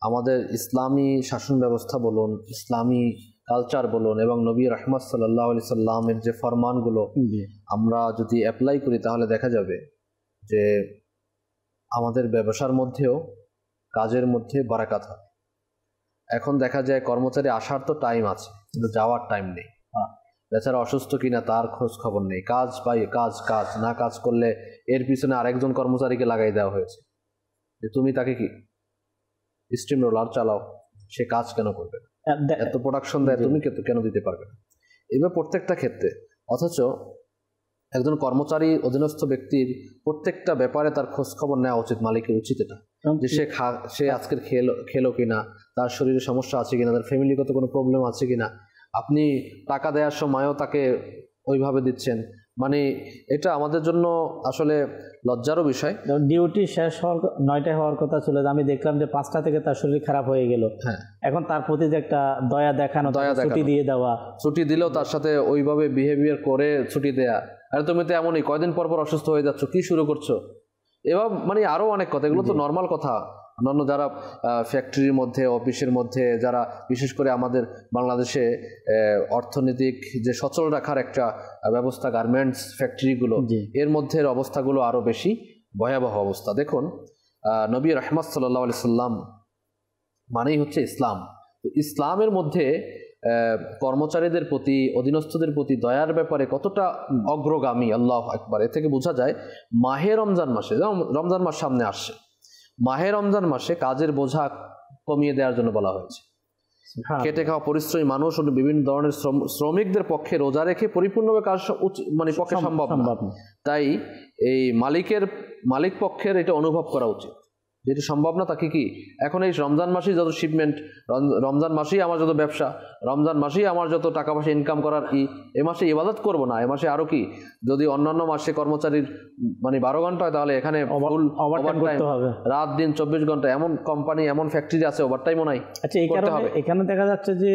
আমাদের ইসলামী শাসন ব্যবস্থা বলুন, ইসলামী কালচার বলুন এবং নবী রাহমাত সাল্লাল্লাহু আলাইহি সাল্লামের যে ফরমানগুলো আমরা যদি অ্যাপ্লাই করি তাহলে দেখা যাবে যে আমাদের ব্যবসার মধ্যেও কাজের মধ্যে বারাকাত হয়। এখন দেখা যায় কর্মচারী আসার তো টাইম আছে কিন্তু যাওয়ার টাইম নেই, বেচারা অসুস্থ কিনা তার খোঁজ খবর নেই, কাজ পাই কাজ না কাজ করলে এর পিছনে আরেকজন কর্মচারীকে লাগাই দেওয়া হয়েছে যে তুমি তাকে কি স্টিম রোলার চালাও, সে কাজ কেন করবে না, এত প্রোডাকশন দেয় তুমি কেন দিতে পারবে না। এবার প্রত্যেকটা ক্ষেত্রে, অথচ একজন কর্মচারী অধীনস্থ ব্যক্তির প্রত্যেকটা ব্যাপারে তার খোঁজ খবর নেওয়া উচিত, মালিকের উচিত এটা, যে সে আজকের খেলো কিনা, তার শরীরে সমস্যা আছে কিনা, তার ফ্যামিলিগত কোনো প্রবলেম আছে কিনা। আপনি টাকা দেওয়ার সময়ও তাকে ওইভাবে দিচ্ছেন, মানে এটা আমাদের জন্য আসলে লজ্জারও বিষয়। ডিউটি শেষ হওয়ার 9টায় হওয়ার কথা ছিল, আমি দেখলাম যে 5টা থেকে তার শরীর খারাপ হয়ে গেল। এখন তার প্রতি যে একটা দয়া দেখানো, ছুটি দিয়ে দেওয়া, ছুটি দিলেও তার সাথে ওইভাবে বিহেভিয়ার করে ছুটি দেয়া, আরে তুমি তো এমনই কয়দিন পর অসুস্থ হয়ে যাচ্ছ, কি শুরু করছো, এবার মানে আরো অনেক কথা, এগুলো তো নর্মাল কথা। অন্যান্য যারা ফ্যাক্টরির মধ্যে অফিসের মধ্যে যারা বিশেষ করে আমাদের বাংলাদেশে অর্থনৈতিক যে সচল রাখার একটা ব্যবস্থা, গার্মেন্টস ফ্যাক্টরিগুলো, এর মধ্যে অবস্থাগুলো আরো বেশি ভয়াবহ অবস্থা। দেখুন নবী রাহমাত সাল্লাল্লাহু আলাইহি সাল্লাম মানেই হচ্ছে ইসলাম। ইসলামের মধ্যে কর্মচারীদের প্রতি অধীনস্থদের প্রতি দয়ার ব্যাপারে কতটা অগ্রগামী, আল্লাহু আকবার। এ থেকে বোঝা যায় মাহে রমজান মাসে, রমজান মাস সামনে আসছে, মাহে রমজান মাসে কাজের বোঝা কমিয়ে দেওয়ার জন্য বলা হয়েছে। খেটে খাওয়া পরিশ্রমী মানুষ ও বিভিন্ন ধরনের শ্রমিকদের পক্ষে রোজা রেখে পরিপূর্ণভাবে কাজ পক্ষে সম্ভব না, তাই এই মালিক পক্ষের এটা অনুভব করা উচিত, যেটা সম্ভব না তাকে কি এখন এই রমজান মাসেই যত শিপমেন্ট, রমজান মাসেই আমার যত ব্যবসা, রমজান মাসেই আমার যত টাকা পয়সা ইনকাম করার এ মাসে ইবাদত করব না, এ মাসে আরো কি, যদি অন্যান্য মাসে কর্মচারীর মানে 12 ঘন্টা হয় তাহলে এখানে রাত দিন 24 ঘন্টা, এমন কোম্পানি এমন ফ্যাক্টরি আছে ওভারটাইমও নাই। আচ্ছা, এই কারণে এখানে দেখা যাচ্ছে যে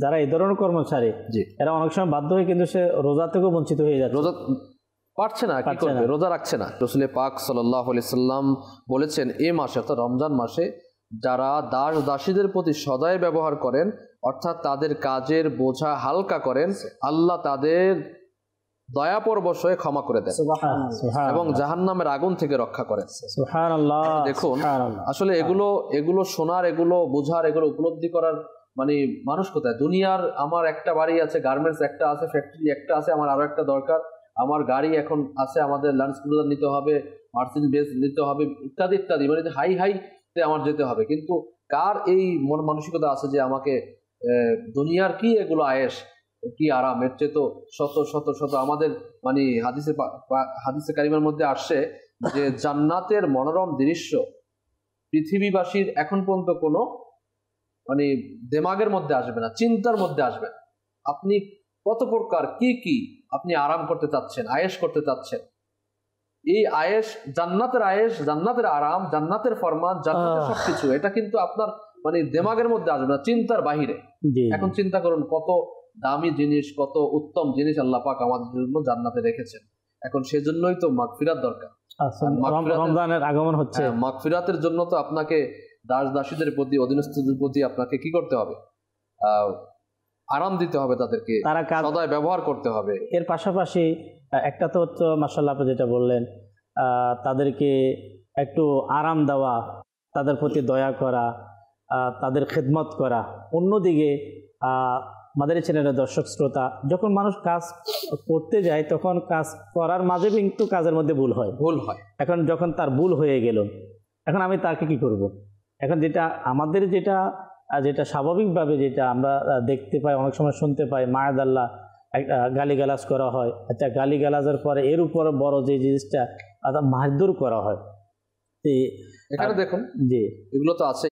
যারা এই ধরনের কর্মচারী এরা অনেক সময় বাধ্য হয়ে কিন্তু সে রোজা থেকেও বঞ্চিত হয়ে যাচ্ছে, রোজা পারছে না, কি করবে, রোজা রাখছে না। রাসূল পাক সাল্লাল্লাহু আলাইহি সাল্লাম বলেছেন এই মাসে অর্থাৎ রমজান মাসে যারা দাস দাসীদের প্রতি সদয় ব্যবহার করেন, অর্থাৎ তাদের কাজের বোঝা হালকা করেন, আল্লাহ তাদের দয়াপরবশ হয়ে ক্ষমা করে দেন এবং জাহান্নামের আগুন থেকে রক্ষা করেন। সুবহানাল্লাহ। দেখুন আসলে এগুলো শোনার, এগুলো বোঝার, এগুলো উপলব্ধি করার মানে মানুষ কোথায়? দুনিয়ার আমার একটা বাড়ি আছে, গার্মেন্টস একটা আছে, ফ্যাক্টরি একটা আছে, আমার আরো একটা দরকার, আমার গাড়ি এখন আছে, আমাদের লান্স ক্রুজার নিতে হবে, মার্সিডিজ বেঞ্জ নিতে হবে, ইত্যাদি ইত্যাদি, মানে হাইতে আমার যেতে হবে। কিন্তু কার এই মন মানসিকতা আছে যে আমাকে দুনিয়ার কি এগুলো আয়েশ, কি আরাম, এর চেয়ে তো শত শত শত আমাদের মানে হাদিসে কারিমের মধ্যে আসছে যে জান্নাতের মনোরম দৃশ্য পৃথিবীবাসীর এখন পর্যন্ত কোনো মানে দেমাগের মধ্যে আসবে না, চিন্তার মধ্যে আসবে না। আপনি কত প্রকার কি আপনি আরাম করতে চাচ্ছেন, আয়েশ করতে চাচ্ছেন, এই আয়েশ, জান্নাতের আয়েশ, জান্নাতের আরাম, জান্নাতের ফরমান, জান্নাতের সবকিছু, এটা কিন্তু আপনার মানে দেমাগের মধ্যে আসবে না, চিন্তার বাহিরে। এখন চিন্তা করুন কত দামি জিনিস, কত উত্তম জিনিস আল্লাহ পাক আমাদের জন্য জান্নাতে রেখেছেন। এখন সেজন্যই তো মাগফিরাত দরকার, রমজানের আগমন হচ্ছে, মাগফিরাতের জন্য তো আপনাকে দাস দাসীদের প্রতি অধীনস্থদের প্রতি আপনাকে কি করতে হবে? আরাম দিতে হবে, তাদেরকে সদয় ব্যবহার করতে হবে। এর পাশাপাশি একটা তো হচ্ছে মাশাআল্লাহ আপনি যেটা বললেন, তাদেরকে একটু আরাম দেওয়া, তাদের প্রতি দয়া করা, তাদের খেদমত করা। অন্যদিকে মাদানী চ্যানেলের দর্শক শ্রোতা, যখন মানুষ কাজ করতে যায় তখন কাজ করার মাঝে কিন্তু কাজের মধ্যে ভুল হয়। এখন যখন তার ভুল হয়ে গেল, এখন আমি তাকে কি করব? এখন যেটা আমাদের যেটা স্বাভাবিকভাবে যেটা আমরা দেখতে পাই, অনেক সময় শুনতে পাই, মায়াদাল্লাহ গালিগালাজ করা হয়। আচ্ছা, গালিগালাজের পরে এর উপরে বড় যে জিনিসটা মারধর করা হয়। এখানে দেখুন, জি, এগুলো তো আছে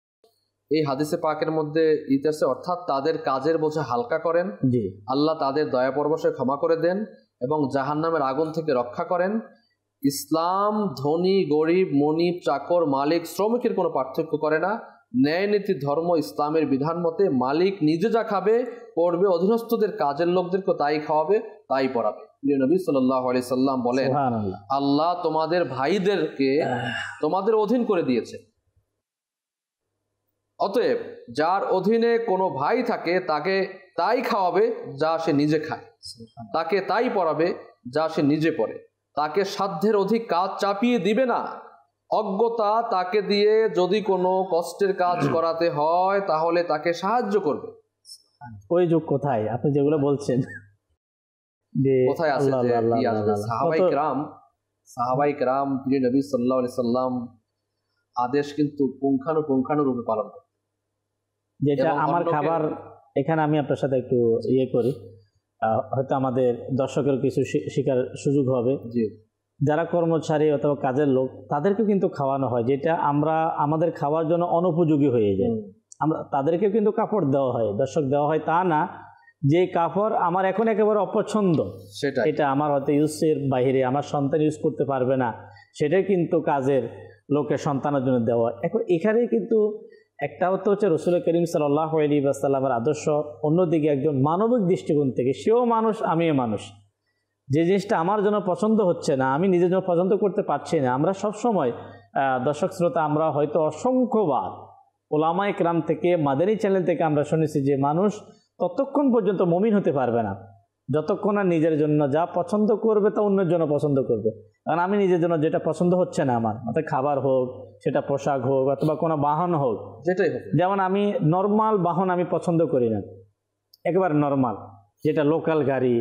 এই হাদিসে পাকের মধ্যে ইতিহাসে, অর্থাৎ তাদের কাজের বোঝা হালকা করেন, জি, আল্লাহ তাদের দয়া পরবশে ক্ষমা করে দেন এবং জাহান্নামের আগুন থেকে রক্ষা করেন। ইসলাম ধনী গরিব মনিব চাকর মালিক শ্রমিকের কোনো পার্থক্য করে না। ন্যায় নীতি ধর্ম ইসলামের বিধান মতে মালিক নিজে যা খাবে পড়বে, অধীনস্থদের কাজের লোকদেরকে তাই খাওয়াবে তাই পড়াবে। নবী সাল্লাল্লাহু আলাইহি সাল্লাম বলেন, আল্লাহ তোমাদের ভাইদেরকে তোমাদের অধীন করে দিয়েছে, অতএব যার অধীনে কোনো ভাই থাকে তাকে তাই খাওয়াবে যা সে নিজে খায়, তাকে তাই পড়াবে যা সে নিজে পড়ে, তাকে সাধ্যের অধিক কাজ চাপিয়ে দিবে না, অজ্ঞতা তাকে দিয়ে যদি কোনো কষ্টের কাজ করাতে হয় তাহলে তাকে সাহায্য করবে। ওই যুগ কোথায়? আপনি যেগুলো বলছেন কোথায় আছে? সাহাবাই কেরাম প্রিয় নবী সাল্লাল্লাহু আলাইহি সাল্লাম আদেশ কিন্তু পুঙ্খানুপুঙ্খানুরূপে পালন করে। যেটা আমার খাবার, এখানে আমি আপনার সাথে একটু করি, হয়তো আমাদের দর্শকের কিছু শিকার সুযোগ হবে। যারা কর্মচারী অথবা কাজের লোক তাদেরকে কিন্তু খাওয়ানো হয়, যেটা আমরা আমাদের খাওয়ার জন্য অনুপযোগী হয়ে যায়। আমরা তাদেরকে কিন্তু কাপড় দেওয়া হয়, দর্শক দেওয়া হয় তা না, যে কাপড় আমার এখন একেবারে অপছন্দ, সেটা এটা আমার হয়তো ইউজের বাইরে আমার সন্তান ইউজ করতে পারবে না, সেটাই কিন্তু কাজের লোকের সন্তানের জন্য দেওয়া হয়। এখন এখানে কিন্তু একটা হচ্ছে রসুল করিম সাল্লাল্লাহু আলাইহি ওয়াসাল্লামের আদর্শ, অন্যদিকে একজন মানবিক দৃষ্টিকোণ থেকে সেও মানুষ আমিও মানুষ, যে জিনিসটা আমার জন্য পছন্দ হচ্ছে না, আমি নিজের জন্য পছন্দ করতে পারছি না। আমরা সবসময় দর্শক শ্রোতা, আমরা হয়তো অসংখ্যবার ওলামায়ে কেরাম থেকে, মাদানী চ্যানেল থেকে আমরা শুনেছি যে মানুষ ততক্ষণ পর্যন্ত মুমিন হতে পারবে না যতক্ষণ না নিজের জন্য যা পছন্দ করবে তা অন্যের জন্য পছন্দ করবে। কারণ আমি নিজের জন্য যেটা পছন্দ হচ্ছে না আমার, অর্থাৎ খাবার হোক, সেটা পোশাক হোক, অথবা কোনো বাহন হোক, যেটাই হোক, যেমন আমি নর্মাল বাহন আমি পছন্দ করি না, একেবারে নর্মাল যেটা লোকাল গাড়ি,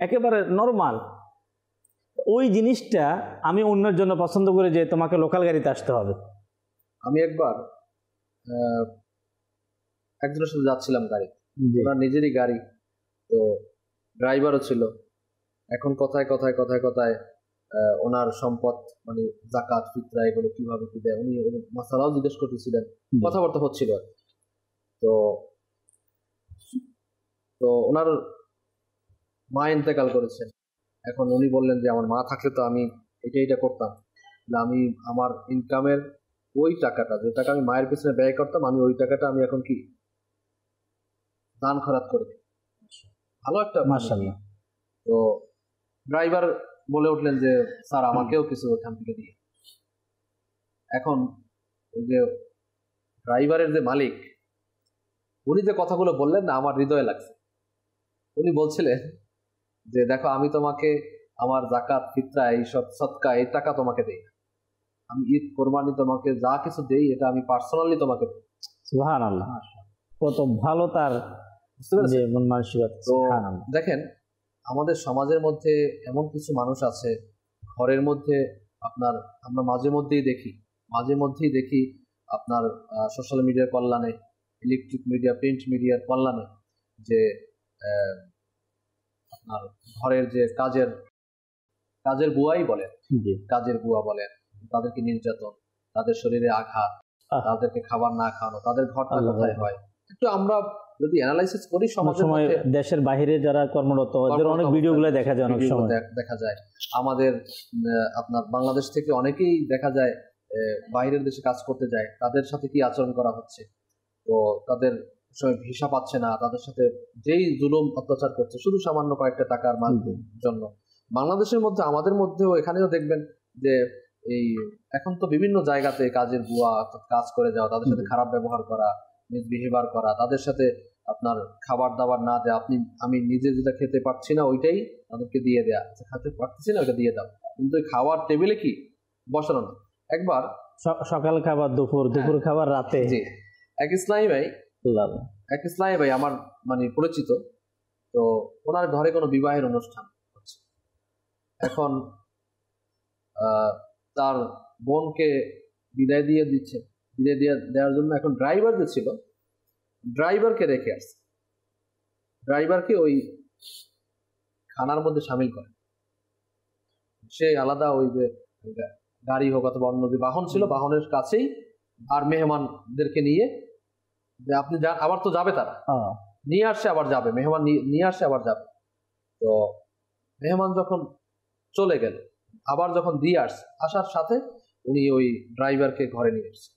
একেবারে নর্মাল, ওই জিনিসটা আমি অন্যের জন্য পছন্দ করি যে তোমাকে লোকাল গাড়িতে আসতে হবে। আমি একবার একজনের সাথে যাচ্ছিলাম গাড়ি, ওনার নিজেরই গাড়ি, তো ড্রাইভারও ছিল। এখন কথায় কথায় কথায় কথায় ওনার সম্পদ মানে যাকাত ফিতরা এগুলো কিভাবে কি দেয় উনি মাসালাও জিজ্ঞেস করতেছিলেন, কথাবার্তা হচ্ছিল। তো ওনার মা ইন্তেকাল করেছেন। এখন উনি বললেন যে আমার মা থাকলে তো আমি এটা করতাম, আমি আমার ইনকামের ওই টাকাটা, যে টাকা আমি মায়ের পেছনে ব্যয় করতাম, আমি ওই টাকাটা আমি এখন কি দান খয়রাত করে দিই। ভালো একটা মাশাআল্লাহ। তো ড্রাইভার বলে উঠলেন যে স্যার আমাকেও কিছু ওখান থেকে দিয়ে। এখন ওই যে ড্রাইভারের যে মালিক, উনি যে কথাগুলো বললেন না, আমার হৃদয়ে লাগছে। উনি বলছিলেন যে দেখো, আমি তোমাকে আমার যাকাত ফিতরা এইসব সদকা এই টাকা তোমাকে দেই, আমি ঈদ কোরবানি তোমাকে যা কিছু দেই এটা আমি পার্সোনালি তোমাকে দেই। সুবহানাল্লাহ, কত ভালো তার যে মন মানসিকতা। তো দেখেন, আমাদের সমাজের মধ্যে এমন কিছু মানুষ আছে, ঘরের মধ্যে আপনার আমরা মাঝে মধ্যেই দেখি আপনার সোশ্যাল মিডিয়ার কল্যাণে, ইলেকট্রিক মিডিয়া, প্রিন্ট মিডিয়ার কল্যাণে, যে আপনার ঘরের যে কাজের বুয়াই বলেন, কাজের বুয়া বলেন, তাদেরকে নির্যাতন, তাদের শরীরে আঘাত, তাদেরকে খাবার না খাওয়ানো, তাদের ঘরটা কোথায় হয়, একটু আমরা যদি অ্যানালাইসিস করি সমাজের মধ্যে, দেশের বাইরে যারা কর্মরত ওদের অনেক ভিডিওগুলো দেখা যায়, অনেক সময় দেখা যায়। আমাদের আপনার বাংলাদেশ থেকে অনেকেই দেখা যায় বাইরের দেশে কাজ করতে যায়, তাদের সাথে কি আচরণ করা হচ্ছে, তো তাদের ভিসা পাচ্ছে না, তাদের সাথে যেই জুলুম অত্যাচার করছে শুধু সামান্য কয়েকটা টাকার জন্য। বাংলাদেশের মধ্যে, আমাদের মধ্যেও এখানেও দেখবেন যে এই এখন তো বিভিন্ন জায়গাতে কাজের বুয়া, কাজ করে যাওয়া, তাদের সাথে খারাপ ব্যবহার করা, মিসবিহেভিয়ার করা, তাদের সাথে আপনার খাবার দাবার না দেয়া, আমি নিজে যেটা খেতে পারছি না ওইটাই তাদেরকে দিয়ে দেয়া, খেতে পারতেছি না ওইটা দিয়ে দাও, কিন্তু ওই খাওয়ার টেবিলে কি বসানো না। একবার সকাল খাবার, দুপুর খাবার, রাতে। জি, এক ইসলামী ভাই আল্লাহ আমার মানে পরিচিত, তো ওনার ঘরে কোনো বিবাহের অনুষ্ঠান হচ্ছে। এখন তার বোনকে বিদায় দিয়ে দিচ্ছে, বিদায় দেওয়ার জন্য এখন ড্রাইভার যে ছিল, ড্রাইভারকে রেখে আসছে, ড্রাইভারকে ওই খানার মধ্যে সামিল করে। সে আলাদা ওই যে গাড়ি হোক অথবা অন্য যে বাহন ছিল, বাহনের কাছেই আর মেহমানদেরকে নিয়ে যে আপনি আবার তো যাবে, তারা নিয়ে আসছে আবার যাবে, মেহমান নিয়ে আসছে আবার যাবে। তো মেহমান যখন চলে গেল, আবার যখন দিয়ে আসছে, আসার সাথে উনি ওই ড্রাইভারকে ঘরে নিয়ে এসছে,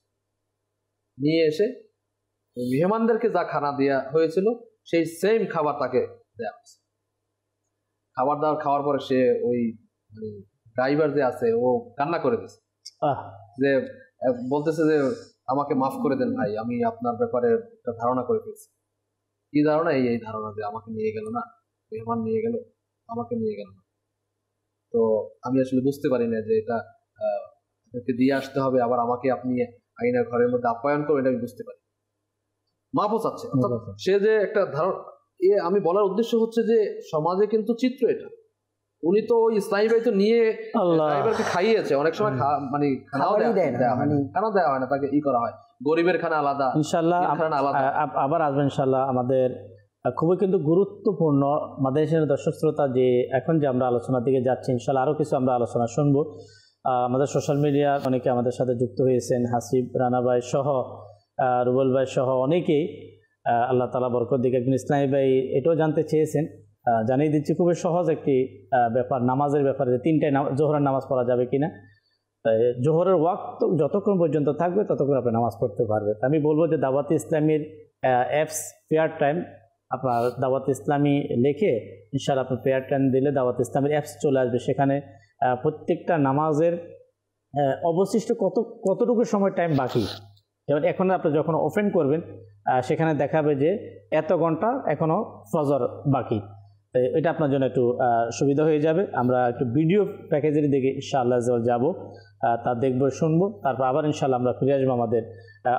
নিয়ে এসে ওই মেহমানদেরকে যা খানা দেওয়া হয়েছিল সেই সেম খাবার তাকে দেওয়া হয়েছে। খাবার দাবার খাওয়ার পরে সে ওই ড্রাইভার যে আছে ও কান্না করে দিয়েছে, যে বলতেছে যে আমাকে মাফ করে দেন ভাই, আমি আপনার ব্যাপারে একটা ধারণা করে ফেলছি। কি ধারণা? এই ধারণা যে আমাকে নিয়ে গেল না, মেহমান নিয়ে গেল, আমাকে নিয়ে গেল না। তো আমি আসলে বুঝতে পারি না যে এটা দিয়ে আসতে হবে, আবার আমাকে আপনি আইনার ঘরের মধ্যে আপ্যায়ন করবেন, এটা আমি বুঝতে পারি। মাফও চাচ্ছে। সে যে একটা ধারণা, আমি বলার উদ্দেশ্য হচ্ছে যে সমাজে কিন্তু চিত্র এটা। উনি তো ওই ইসলামী ভাই তো নিয়ে ড্রাইভারকে খাইয়েছে, অনেক সময় মানে খানাও দেওয়া হয় না, তাকে করা হয়, গরিবের খানা আলাদা, ইনশাআল্লাহ আবার আসবেন ইনশাআল্লাহ। আমাদের খুবই কিন্তু গুরুত্বপূর্ণ মাদ্রাসার দর্শক শ্রোতা, যে এখন যে আমরা আলোচনার দিকে যাচ্ছি, ইনশাআল্লাহ আরও কিছু আমরা আলোচনা শুনবো। আমাদের সোশ্যাল মিডিয়া অনেকে আমাদের সাথে যুক্ত হয়েছেন, হাসিব রানা ভাই সহ, রুবেল ভাই সহ অনেকেই, আল্লাহ তাআলা বরকত দিক। একজন ইসলামী ভাই এটাও জানতে চেয়েছেন, জানিয়ে দিচ্ছি, খুবই সহজ একটি ব্যাপার, নামাজের ব্যাপারে, যে 3টায় জোহরের নামাজ পড়া যাবে কিনা। জোহরের ওয়াক্ত যতক্ষণ পর্যন্ত থাকবে ততক্ষণ আপনি নামাজ পড়তে পারবে। আমি বলবো যে দাওয়াত ইসলামীর অ্যাপস প্রেয়ার টাইম, আপনার দাওয়াত ইসলামী লিখে ইনশাআল্লাহ আপনি প্রেয়ার টাইম দিলে দাওয়াত ইসলামীর অ্যাপস চলে আসবে। সেখানে প্রত্যেকটা নামাজের অবশিষ্ট কতটুকু সময় টাইম বাকি, যেমন এখন আপনি যখন ওপেন করবেন সেখানে দেখাবে যে এত ঘন্টা এখনও ফজর বাকি। এটা আপনার জন্য একটু সুবিধা হয়ে যাবে। আমরা একটু ভিডিও প্যাকেজের দিকে ইনশাআল্লাহ যাব, তা দেখবো, শুনবো, তারপর আবার ইনশাআল্লাহ আমরা ফিরে আসবো আমাদের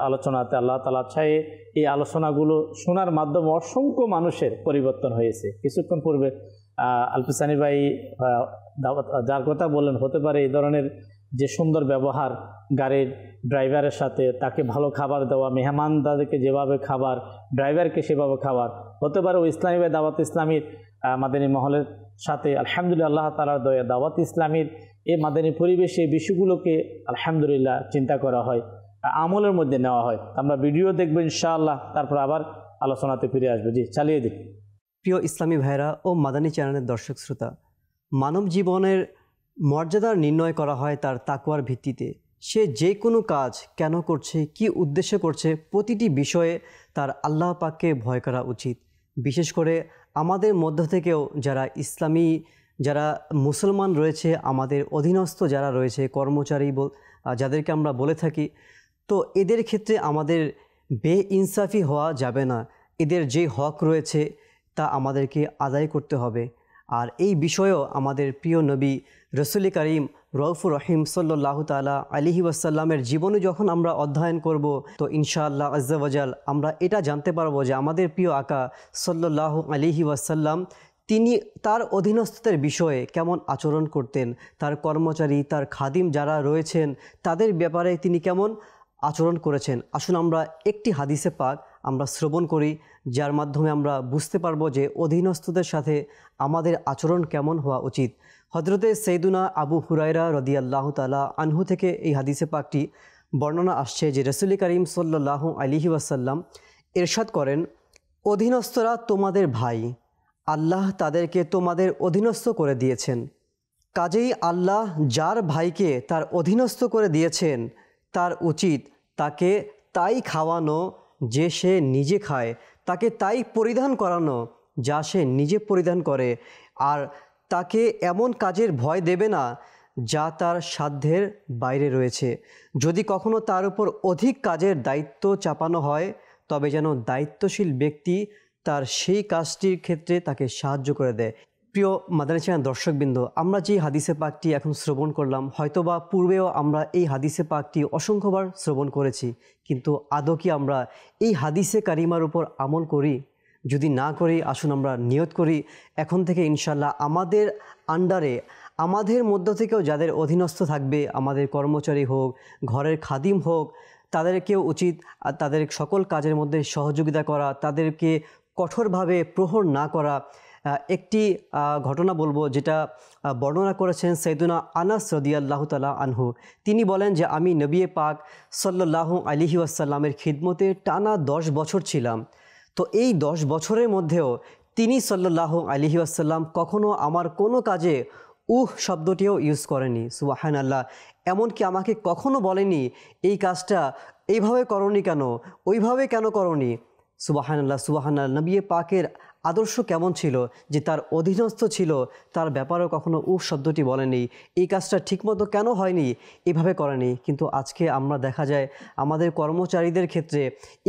আলোচনাতে। আল্লাহ তাআলা চাই এই আলোচনাগুলো শোনার মাধ্যমে অসংখ্য মানুষের পরিবর্তন হয়েছে। কিছুক্ষণ পূর্বে আলফিসানি ভাই যার কথা বললেন, হতে পারে এই ধরনের যে সুন্দর ব্যবহার গাড়ির ড্রাইভারের সাথে, তাকে ভালো খাবার দেওয়া, মেহমানদারকে যেভাবে খাবার, ড্রাইভারকে সেভাবে খাবার, হতে পারে ওই ইসলামী ভাই দাওয়াত ইসলামীর মাদানী মহলের সাথে আলহামদুলিল্লাহ আল্লাহ তাআলার দয়া দাওয়াত ইসলামীর এই মাদানী পরিবেশে বিষয়গুলোকে আলহামদুলিল্লাহ চিন্তা করা হয়, আমলের মধ্যে নেওয়া হয়। আমরা ভিডিও দেখবো ইনশাআল্লাহ, তারপর আবার আলোচনাতে ফিরে আসবো। জি, চালিয়ে দিন। প্রিয় ইসলামী ভাইরা ও মাদানী চ্যানেলের দর্শক শ্রোতা, মানব জীবনের মর্যাদা নির্ণয় করা হয় তার তাকওয়ার ভিত্তিতে। সে যে কোনো কাজ কেন করছে, কি উদ্দেশ্যে করছে, প্রতিটি বিষয়ে তার আল্লাহ পাককে ভয় করা উচিত। বিশেষ করে আমাদের মধ্য থেকেও যারা ইসলামী, যারা মুসলমান রয়েছে, আমাদের অধীনস্থ যারা রয়েছে, কর্মচারী যাদেরকে আমরা বলে থাকি, তো এদের ক্ষেত্রে আমাদের বেইনসাফি হওয়া যাবে না। এদের যে হক রয়েছে তা আমাদেরকে আদায় করতে হবে। আর এই বিষয়েও আমাদের প্রিয় নবী রসুল করিম রউফুর রহিম সাল্লাল্লাহু তাআলা আলাইহি ওয়াসাল্লামের জীবনে যখন আমরা অধ্যয়ন করব, তো ইনশাআল্লাহ আজ্জা ওয়াজাল আমরা এটা জানতে পারবো যে আমাদের প্রিয় আকা সাল্লাল্লাহু আলাইহি ওয়াসাল্লাম তিনি তার অধীনস্থদের বিষয়ে কেমন আচরণ করতেন, তার কর্মচারী, তার খাদিম যারা রয়েছেন তাদের ব্যাপারে তিনি কেমন আচরণ করেছেন। আসুন আমরা একটি হাদিসে পাক আমরা শ্রবণ করি, যার মাধ্যমে আমরা বুঝতে পারবো যে অধীনস্থদের সাথে আমাদের আচরণ কেমন হওয়া উচিত। হযরতে সৈয়দুনা আবু হুরায়রা রাদিয়াল্লাহু তাআলা আনহু থেকে এই হাদিসে পাকটি বর্ণনা আসছে যে রাসূল করিম সাল্লাল্লাহু আলাইহি ওয়াসাল্লাম ইরশাদ করেন, অধীনস্থরা তোমাদের ভাই, আল্লাহ তাদেরকে তোমাদের অধীনস্থ করে দিয়েছেন। কাজেই আল্লাহ যার ভাইকে তার অধীনস্থ করে দিয়েছেন তার উচিত তাকে তাই খাওয়ানো যে সে নিজে খায়, তাকে তাই পরিধান করানো যা সে নিজে পরিধান করে, আর তাকে এমন কাজের ভয় দেবে না যা তার সাধ্যের বাইরে রয়েছে। যদি কখনো তার উপর অধিক কাজের দায়িত্ব চাপানো হয়, তবে যেন দায়িত্বশীল ব্যক্তি তার সেই কাজটির ক্ষেত্রে তাকে সাহায্য করে দেয়। প্রিয় মাদানী চ্যানেল দর্শকবৃন্দ, আমরা যে হাদিসে পাকটি এখন শ্রবণ করলাম, হয়তোবা পূর্বেও আমরা এই হাদিসে পাকটি অসংখ্যবার শ্রবণ করেছি, কিন্তু আদৌ কি আমরা এই হাদিসে কারিমার উপর আমল করি? যদি না করি, আসুন আমরা নিয়ত করি এখন থেকে ইনশাল্লাহ আমাদের আন্ডারে, আমাদের মধ্য থেকেও যাদের অধীনস্থ থাকবে, আমাদের কর্মচারী হোক, ঘরের খাদিম হোক, তাদেরকেও উচিত তাদের সকল কাজের মধ্যে সহযোগিতা করা, তাদেরকে কঠোরভাবে প্রহর না করা। একটি ঘটনা বলবো যেটা বর্ণনা করেছেন সৈয়দুনা আনাস রাদিয়াল্লাহু তাআলা আনহু। তিনি বলেন যে আমি নবী পাক সাল্লাল্লাহু আলাইহি ওয়াসাল্লামের খিদমতে টানা 10 বছর ছিলাম। তো এই 10 বছরের মধ্যেও তিনি সাল্লাল্লাহু আলাইহি ওয়াসাল্লাম কখনো আমার কোনো কাজে শব্দটিও ইউজ করেনি। সুবহানাল্লাহ। এমনকি আমাকে কখনো বলেনি এই কাজটা এইভাবে করনি কেন, ওইভাবে কেন করনি। সুবহানাল্লাহ, সুবহানাল্লাহ। নবী পাকের আদর্শ কেমন ছিল যে তার অধীনস্থ ছিল, তার ব্যাপারেও কখনো শব্দটি বলেনি, এই কাজটা ঠিকমতো কেন হয়নি, এভাবে করেনি। কিন্তু আজকে আমরা দেখা যায় আমাদের কর্মচারীদের ক্ষেত্রে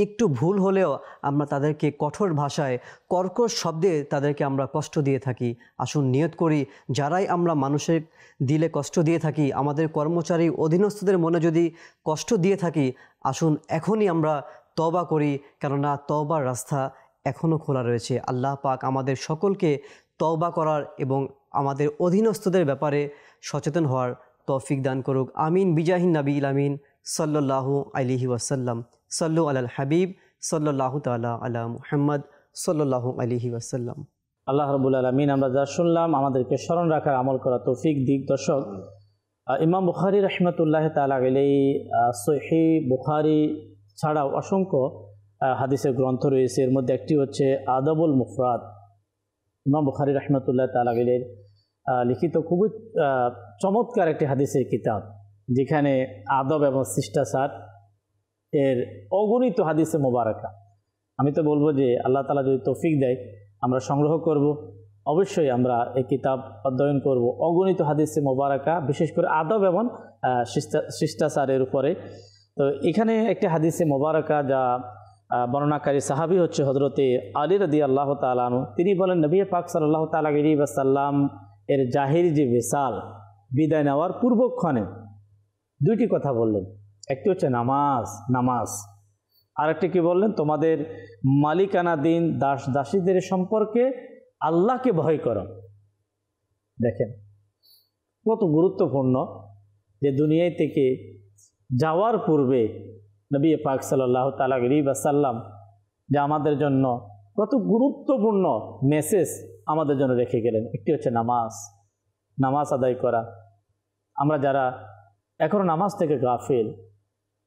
একটু ভুল হলেও আমরা তাদেরকে কঠোর ভাষায়, কর্কশ শব্দে তাদেরকে আমরা কষ্ট দিয়ে থাকি। আসুন নিয়ত করি, যারাই আমরা মানুষের দিলে কষ্ট দিয়ে থাকি, আমাদের কর্মচারী অধীনস্থদের মনে যদি কষ্ট দিয়ে থাকি, আসুন এখনই আমরা তওবা করি, কেননা তওবার রাস্তা এখনও খোলা রয়েছে। আল্লাহ পাক আমাদের সকলকে তওবা করার এবং আমাদের অধীনস্থদের ব্যাপারে সচেতন হওয়ার তৌফিক দান করুক। আমিন। বিজাহিন নবীল আমিন সাল্লাল্লাহু আলাইহি ওয়াসাল্লাম। সাল্লু আলাল হাবিব সাল্লাল্লাহু তাআলা আলা মুহাম্মদ সাল্লাল্লাহু আলাইহি ওয়াসাল্লাম। আল্লাহ রাব্বুল আলামিন আমরা যা শুনলাম আমাদেরকে স্মরণ রাখার, আমল করা তৌফিক দিক। দর্শক, ইমাম বুখারী রাহমাতুল্লাহ তাআলা আলাইহি সহিহ বুখারী ছাড়াও অসংখ্য হাদিসের গ্রন্থ রয়েছে। এর মধ্যে একটি হচ্ছে আদাবুল মুফরাদ। ইমাম বুখারী রাহমাতুল্লাহ তাআলা আলাইহি লিখিত খুবই চমৎকার একটি হাদিসের কিতাব, যেখানে আদব এবং শিষ্টাচার এর অগণিত হাদিসে মোবারকা। আমি তো বলবো যে আল্লাহ তাআলা যদি তৌফিক দেয় আমরা সংগ্রহ করব, অবশ্যই আমরা এই কিতাব অধ্যয়ন করব। অগণিত হাদিসে মোবারকা, বিশেষ করে আদব এবং শিষ্টাচারের উপরে। তো এখানে একটি হাদিসে মোবারকা যা বর্ণনাকারী সাহাবী হচ্ছে হযরতে আলী রাদিয়াল্লাহু তাআলা আনহু। তিনি বলেন নবী পাক সাল্লাল্লাহু তাআলা আলাইহি ওয়াসাল্লাম এর জাহিরি যে বিসাল, বিদায় নেওয়ার পূর্বক্ষণে দুইটি কথা বললেন। একটি হচ্ছে নামাজ, আর একটি কি বললেন, তোমাদের মালিকানাধীন দাস দাসীদের সম্পর্কে আল্লাহকে ভয় করো। দেখেন কত গুরুত্বপূর্ণ যে দুনিয়া থেকে যাওয়ার পূর্বে নবী পাক সাল্লাল্লাহু তাআলা আলাইহি ওয়াসাল্লাম যে আমাদের জন্য কত গুরুত্বপূর্ণ মেসেজ আমাদের জন্য রেখে গেলেন। একটি হচ্ছে নামাজ আদায় করা। আমরা যারা এখনও নামাজ থেকে গাফিল,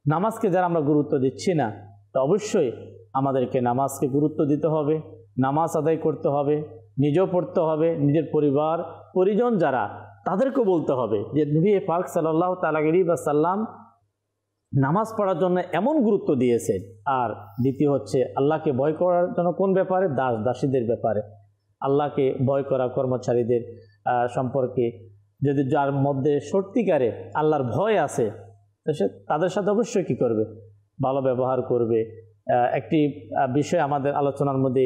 নামাজকে যারা আমরা গুরুত্ব দিচ্ছি না, তো অবশ্যই আমাদেরকে নামাজকে গুরুত্ব দিতে হবে, নামাজ আদায় করতে হবে, নিজেও পড়তে হবে, নিজের পরিবার পরিজন যারা তাদেরকেও বলতে হবে যে নবী পাক সাল্লাল্লাহু তাআলা আলাইহি ওয়াসাল্লাম নামাজ পড়ার জন্য এমন গুরুত্ব দিয়েছেন। আর দ্বিতীয় হচ্ছে আল্লাহকে ভয় করার জন্য কোন ব্যাপারে, দাস দাসীদের ব্যাপারে। আল্লাহকে ভয় করা কর্মচারীদের সম্পর্কে, যদি যার মধ্যে সত্যিকারে আল্লাহর ভয় আছে তো সে তাদের সাথে অবশ্যই কী করবে, ভালো ব্যবহার করবে। একটি বিষয় আমাদের আলোচনার মধ্যে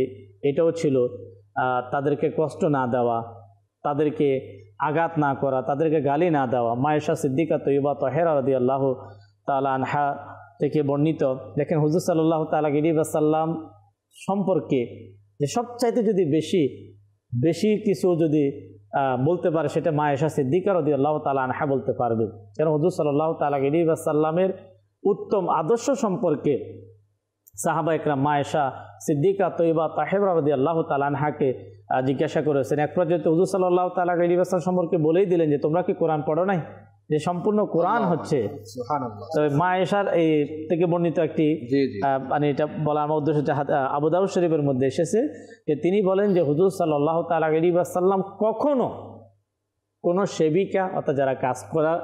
এটাও ছিল, তাদেরকে কষ্ট না দেওয়া, তাদেরকে আঘাত না করা, তাদেরকে গালি না দেওয়া। মায়েশা সিদ্দিকা তয়্যিবা তাহেরা রাদিয়াল্লাহু তাআলা আনহা থেকে বর্ণিত। দেখেন হুজুর সাল্লাল্লাহু তাআলা আলাইহি ওয়াসাল্লাম সম্পর্কে যে সবচাইতে যদি বেশি কিছু যদি বলতে পারে সেটা মায়েশা সিদ্দিকা রাদিয়াল্লাহু তাআলা আনহা বলতে পারবে। কারণ হুজুর সাল্লাল্লাহু তাআলা আলাইহি ওয়াসাল্লামের উত্তম আদর্শ সম্পর্কে সাহাবা একরাম মায়েশা সিদ্দিকা তয়্যিবা তাহেরা রাদিয়াল্লাহু তাআলা আনহাকে জিজ্ঞাসা করেছেন। এক পর্যায়ে হুজুর সাল্লাল্লাহু তাআলা আলাইহি ওয়াসাল্লাম সম্পর্কে বলেই দিলেন যে তোমরা কি কোরআন পড়ো নাই, যে সম্পূর্ণ কোরআন হচ্ছে। মা আয়েশার এই থেকে বর্ণিত একটি মানে এটা বলা আমার উদ্দেশ্য হচ্ছে আবু দাউদ শরীফের মধ্যে এসেছে যে তিনি বলেন যে হুজুর সাল্লাল্লাহু তাআলা আলাইহি ওয়াসাল্লাম কখনো কোনো সেবিকা অর্থাৎ যারা কাজ করার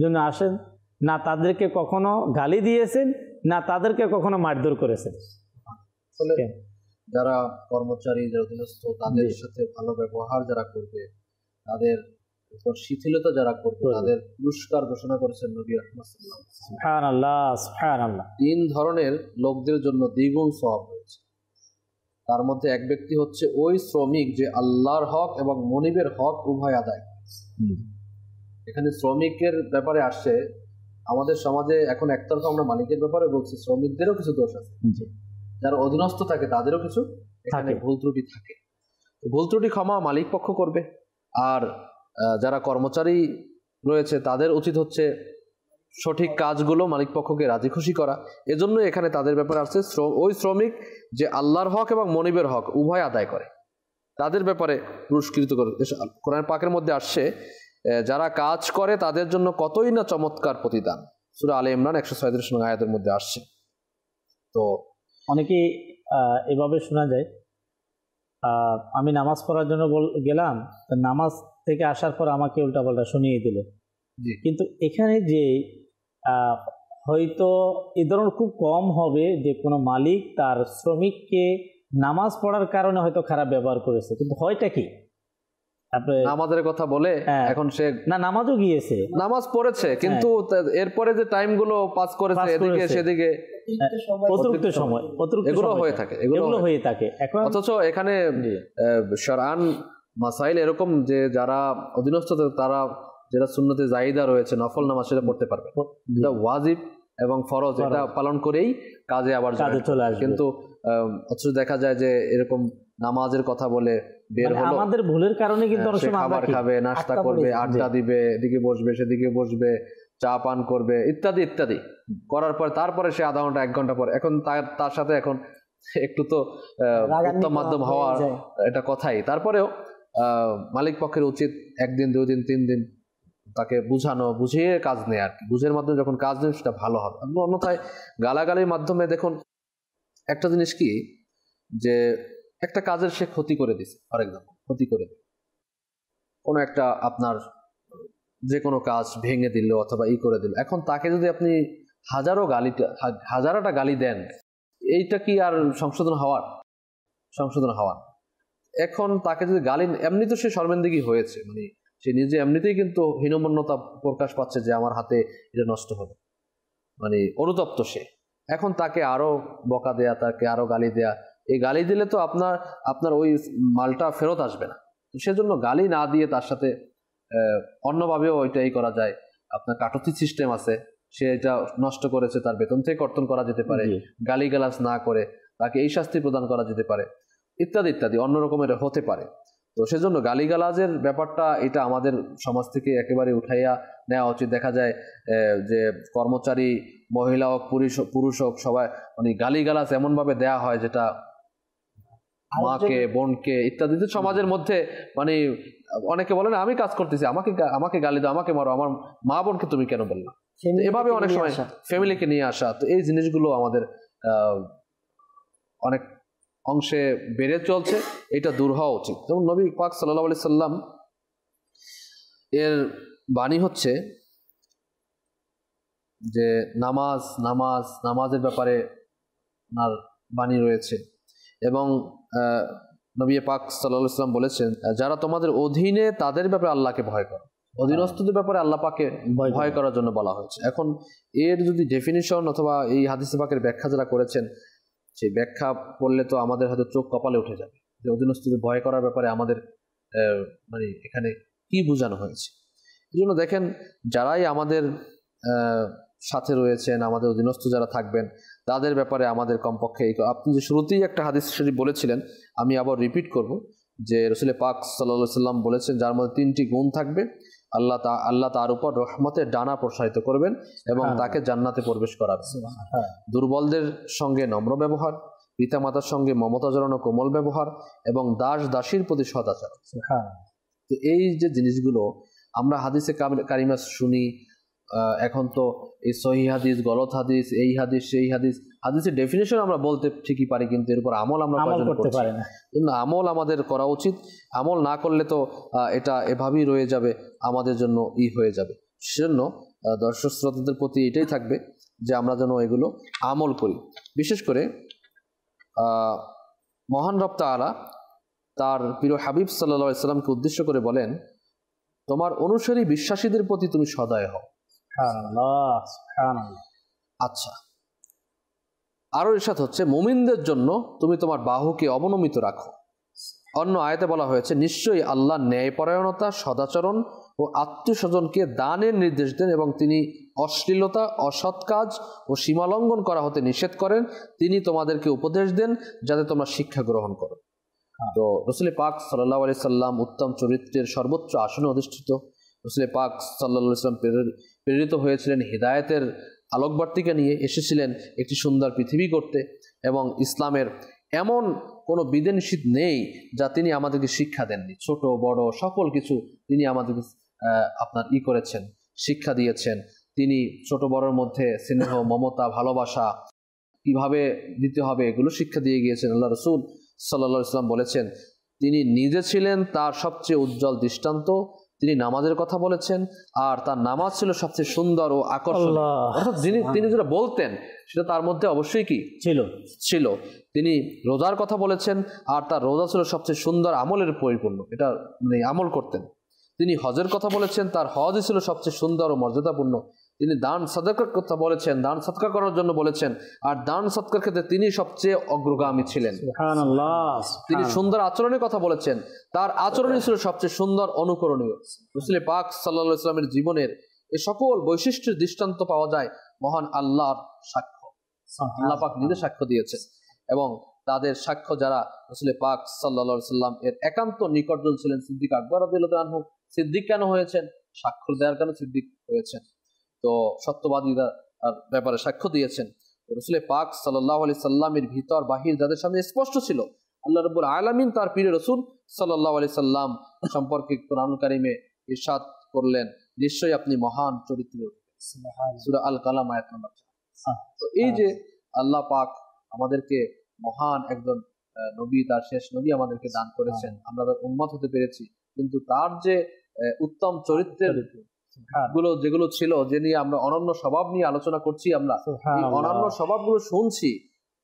জন্য আসেন না তাদেরকে কখনো গালি দিয়েছেন, না তাদেরকে কখনো মারধর করেছেন। যারা কর্মচারী, যারা অধীনস্থ, তাদের সাথে ভালো ব্যবহার যারা করবে, তাদের শিথিলতা যারা করবে, তাদের পুরস্কার ঘোষণা করেছেন নবী রাহমাত সাল্লাল্লাহু আলাইহি ওয়াসাল্লাম। সুবহানাল্লাহ, সুবহানাল্লাহ। 3 ধরনের লোকদের জন্য দ্বিগুণ সওয়াব রয়েছে। তার মধ্যে এক ব্যক্তি হচ্ছে ওই শ্রমিক যে আল্লাহর হক এবং মনিবের হক উভয় আদায়। এখানে শ্রমিকের ব্যাপারে আসছে, আমাদের সমাজে এখন একতরফা আমরা মালিকের ব্যাপারে বলছি, শ্রমিকদেরও কিছু দোষ আছে, যারা অধীনস্থ থাকে তাদেরও কিছু এখানে ভুল ত্রুটি থাকে। ভুল ত্রুটি ক্ষমা মালিক পক্ষ করবে, আর যারা কর্মচারী রয়েছে তাদের উচিত হচ্ছে সঠিক কাজগুলো মালিক পক্ষকে রাজি খুশি করা। এজন্য এখানে তাদের ব্যাপারে আসছে ওই শ্রমিক যে আল্লাহর হক এবং মনিবের হক উভয় আদায় করে, তাদের ব্যাপারে পুরস্কৃত করে। কোরআন পাকের মধ্যে আসছে যারা কাজ করে তাদের জন্য কতই না চমৎকার প্রতিদান, সূরা আলে ইমরান 137 নং আয়াতের মধ্যে আসছে। তো অনেকেই এভাবে শোনা যায়, আমি নামাজ পড়ার জন্য গেলাম, নামাজ থেকে আসার পর আমাকে উল্টাপাল্টা শুনিয়ে দিল। কিন্তু এখানে যে হয়তো এ ধরনের খুব কম হবে যে কোনো মালিক তার শ্রমিককে নামাজ পড়ার কারণে হয়তো খারাপ ব্যবহার করেছে, কিন্তু হয়টা কি নামাজের কথা বলে এখন সে না নামাজও গিয়েছে, নামাজ পড়েছে, কিন্তু এরপরে যে টাইম গুলো পাস করেছে এদিকে সেদিকে অতিরিক্ত সময় এগুলো হয়ে থাকে, এগুলো হয়ে থাকে। এখন অথচ এখানে শরআন মাসাইল এরকম যে যারা অধীনস্থ তারা যেটা সুন্নতে জায়েদা রয়েছে নফল নামাজ সেটা পড়তে পারবে, এটা ওয়াজিব এবং ফরজ এটা পালন করেই কাজে আবার চলে আসবে। কিন্তু অথচ দেখা যায় যে এরকম নামাজের কথা বলে বের হলো, আমাদের ভুলের কারণে কিন্তু খাবার খাবে, নাস্তা করবে, আড্ডা দিবে, এদিকে বসবে সেদিকে বসবে, চা পান করবে ইত্যাদি ইত্যাদি করার পর তারপরে সে আধা ঘন্টা 1 ঘন্টা পর এখন তার সাথে এখন একটু তো উত্তম মাধ্যম হওয়ার এটা কথাই। তারপরেও মালিক পক্ষের উচিত 1 দিন 2 দিন 3 দিন তাকে বুঝানো, বুঝিয়ে কাজ নেয় আর কি। বুঝের মাধ্যমে যখন কাজ নেয় সেটা ভালো হবে। অন্যথায় গালাগালির মাধ্যমে দেখুন একটা জিনিস কি, যে একটা কাজের সে ক্ষতি করে দিছে, ফর এক্সাম্পল ক্ষতি করে দিল, কোনো একটা আপনার যে কোনো কাজ ভেঙে দিল অথবা করে দিল, এখন তাকে যদি আপনি হাজারটা গালি দেন, এইটা কি আর সংশোধন হওয়ার? এখন তাকে যদি গালি, এমনি তো সে শর্মেন্দিগি হয়েছে, মানে সে নিজে এমনিতেই কিন্তু হীনমন্যতা প্রকাশ পাচ্ছে যে আমার হাতে এটা নষ্ট হবে, মানে অনুতপ্ত সে। এখন তাকে আরো বকা দেয়া, তাকে আরো গালি দেয়া, এই গালি দিলে তো আপনার ওই মালটা ফেরত আসবে না। সেজন্য গালি না দিয়ে তার সাথে অন্যভাবেও ওইটাই করা যায়। আপনার কাটতি সিস্টেম আছে, সে এটা নষ্ট করেছে, তার বেতন থেকে কর্তন করা যেতে পারে, গালিগালাজ না করে তাকে এই শাস্তি প্রদান করা যেতে পারে, ইত্যাদি ইত্যাদি অন্য রকমের হতে পারে। তো সেজন্য গালিগালাজের ব্যাপারটা এটা আমাদের সমাজ থেকে একেবারে উঠাইয়া নেওয়া উচিত। দেখা যায় যে কর্মচারী মহিলা হোক পুরুষ হোক সবাই মানে গালিগালাজ এমন ভাবে দেয়া হয় যেটা মাকে বোনকে ইত্যাদি সমাজের মধ্যে মানে অনেকে বলে না আমি কাজ করতেছি, আমাকে গালি দাও, আমাকে মারো, আমার মা বোনকে তুমি কেন বললা, এভাবে অনেক সময় ফ্যামিলিকে নিয়ে আসা। তো এই জিনিসগুলো আমাদের অনেক অংশে বেড়ে চলছে, এটা দূর হওয়া উচিত। যেমন নবী পাক সাল্লাল্লাহু আলাইহি সাল্লাম এর বাণী হচ্ছে যে নামাজের ব্যাপারে ওনার বাণী রয়েছে, এবং নবী পাক সাল্লাল্লাহু আলাইহি সাল্লাম বলেছেন যারা তোমাদের অধীনে তাদের ব্যাপারে আল্লাহকে ভয় করো, অধীনস্থদের ব্যাপারে আল্লাহ পাকে ভয় করার জন্য বলা হয়েছে। এখন এর যদি ডেফিনিশন অথবা এই হাদিস পাকের ব্যাখ্যা যারা করেছেন সেই ব্যাখ্যা পড়লে তো আমাদের হয়তো চোখ কপালে উঠে যাবে যে অধীনস্থদের ভয় করার ব্যাপারে আমাদের মানে এখানে কি বোঝানো হয়েছে। এই জন্য দেখেন যারাই আমাদের সাথে রয়েছেন, আমাদের অধীনস্থ যারা থাকবেন তাদের ব্যাপারে আমাদের কমপক্ষে আপনি যে শুরুতেই একটা হাদিস শরীফ বলেছিলেন, আমি আবার রিপিট করব যে রাসূল পাক সাল্লাল্লাহু আলাইহি সাল্লাম বলেছেন যার মধ্যে 3টি গুণ থাকবে, আল্লাহ তার উপর রহমতের ডানা প্রসারিত করবেন এবং তাকে জান্নাতে প্রবেশ করাবেন। দুর্বলদের সঙ্গে নম্র ব্যবহার, পিতামাতার সঙ্গে মমতা জড়ানো কোমল ব্যবহার এবং দাসীর প্রতি সদাচার। তো এই যে জিনিসগুলো আমরা হাদিসে কারিমা শুনি, এখন তো এই সহিহ হাদিস, গলত হাদিস, এই হাদিস সেই হাদিস, হাদিসের ডেফিনেশন আমরা বলতে ঠিকই পারি, কিন্তু এর উপর আমল আমরা করতে পারি না। কিন্তু আমল আমাদের করা উচিত। আমল না করলে তো এটা এভাবেই রয়ে যাবে, আমাদের জন্য হয়ে যাবে। সেজন্য দর্শক শ্রোতাদের প্রতি এটাই থাকবে যে আমরা যেন এগুলো আমল করি। বিশেষ করে মহান রব তাআলা তার প্রিয় হাবিব সাল্লাল্লাহু আলাইহি সাল্লামকে উদ্দেশ্য করে বলেন, তোমার অনুসারী বিশ্বাসীদের প্রতি তুমি সদয় হও। আচ্ছা, আরো ইরশাদ হচ্ছে, মুমিনদের জন্য তুমি তোমার বাহুকে অবনমিত রাখো। অন্য আয়াতে বলা হয়েছে, নিশ্চয়ই আল্লাহ ন্যায়পরায়ণতা, সদাচরণ ও আত্মীয়স্বজনকে দানের নির্দেশ দেন এবং তিনি অশ্লীলতা, অসৎ কাজ ও সীমালঙ্ঘন করা হতে নিষেধ করেন। তিনি তোমাদেরকে উপদেশ দেন যাতে তোমরা শিক্ষা গ্রহণ করো। তো রসুল পাক সাল্লাল্লাহু আলাইহি সাল্লাম উত্তম চরিত্রের সর্বোচ্চ আসনে অধিষ্ঠিত। রসুল পাক সাল্লাল্লাহু আলাইহি সাল্লাম প্রেরিত হয়েছিলেন হিদায়াতের আলোকবার্তিকা নিয়ে, এসেছিলেন একটি সুন্দর পৃথিবী করতে, এবং ইসলামের এমন কোনো বিধিনিষেধ নেই যা তিনি আমাদেরকে শিক্ষা দেননি। ছোট বড় সকল কিছু তিনি আমাদেরকে করেছেন, শিক্ষা দিয়েছেন। তিনি ছোট বড়র মধ্যে স্নেহ, মমতা, ভালোবাসা কিভাবে দিতে হবে এগুলো শিক্ষা দিয়ে গিয়েছেন। আল্লাহ রসুল সাল্লাল্লাহু আলাইহি সাল্লাম বলেছেন, তিনি নিজে ছিলেন তার সবচেয়ে উজ্জ্বল দৃষ্টান্ত। তিনি নামাজের কথা বলেছেন, আর তার নামাজ ছিল সবচেয়ে সুন্দর ও আকর্ষণীয়। অর্থাৎ তিনি যেটা বলতেন সেটা তার মধ্যে অবশ্যই কি ছিল। তিনি রোজার কথা বলেছেন, আর তার রোজা ছিল সবচেয়ে সুন্দর আমলের পরিপূর্ণ, এটা আমল করতেন। তিনি হজের কথা বলেছেন, তার হজই ছিল সবচেয়ে সুন্দর ও মর্যাদাপূর্ণ। তিনি দান সাদকার কথা বলেছেন, দান সৎকা করার জন্য বলেছেন, আর দান সৎকার ক্ষেত্রে তিনি সবচেয়ে অগ্রগামী ছিলেন। তিনি সুন্দর আচরণের কথা বলেছেন, তার আচরণই ছিল সবচেয়ে সুন্দর, অনুকরণীয়। রাসূল পাক সাল্লাল্লাহু আলাইহি ওয়াসাল্লামের জীবনের এই সকল বৈশিষ্ট্যের দৃষ্টান্ত পাওয়া যায় মহান আল্লাহর সাক্ষ্য। আল্লাহ পাক নিজে সাক্ষ্য দিয়েছেন, এবং তাদের সাক্ষ্য যারা রাসূল পাক সাল্লাল্লাহু আলাইহি ওয়াসাল্লাম এর একান্ত নিকটজন ছিলেন, সিদ্দিক আকবর রাদিয়াল্লাহু আনহু। সিদ্দিক কেন হয়েছেন? সাক্ষ্য দেওয়ার কারণে সিদ্দিক হয়েছেন। তো সত্যবাদীরা ব্যাপারে সাক্ষ্য দিয়েছেন। রাসূল পাক সাল্লাল্লাহু আলাইহি সাল্লামের ভিতর বাহির যাদের সামনে স্পষ্ট ছিল, আল্লাহ রাব্বুল আলামিন তার প্রিয় রাসূল সাল্লাল্লাহু আলাইহি সাল্লাম সম্পর্কে কোরআন কারীমে ইরশাদ করলেন, নিশ্চয়ই আপনি মহান চরিত্রের। সূরা আল কালাম আয়াত নম্বর 4। তো এই যে আল্লাহ পাক আমাদেরকে মহান একজন নবী, তার শেষ নবী আমাদেরকে দান করেছেন, আমরা তার উম্মত হতে পেরেছি, কিন্তু তার যে উত্তম চরিত্রের যেগুলো ছিল, যে নিয়ে আমরা অনন্য স্বভাব নিয়ে আলোচনা করছি, আমরা এই অনন্য স্বভাবগুলো শুনছি,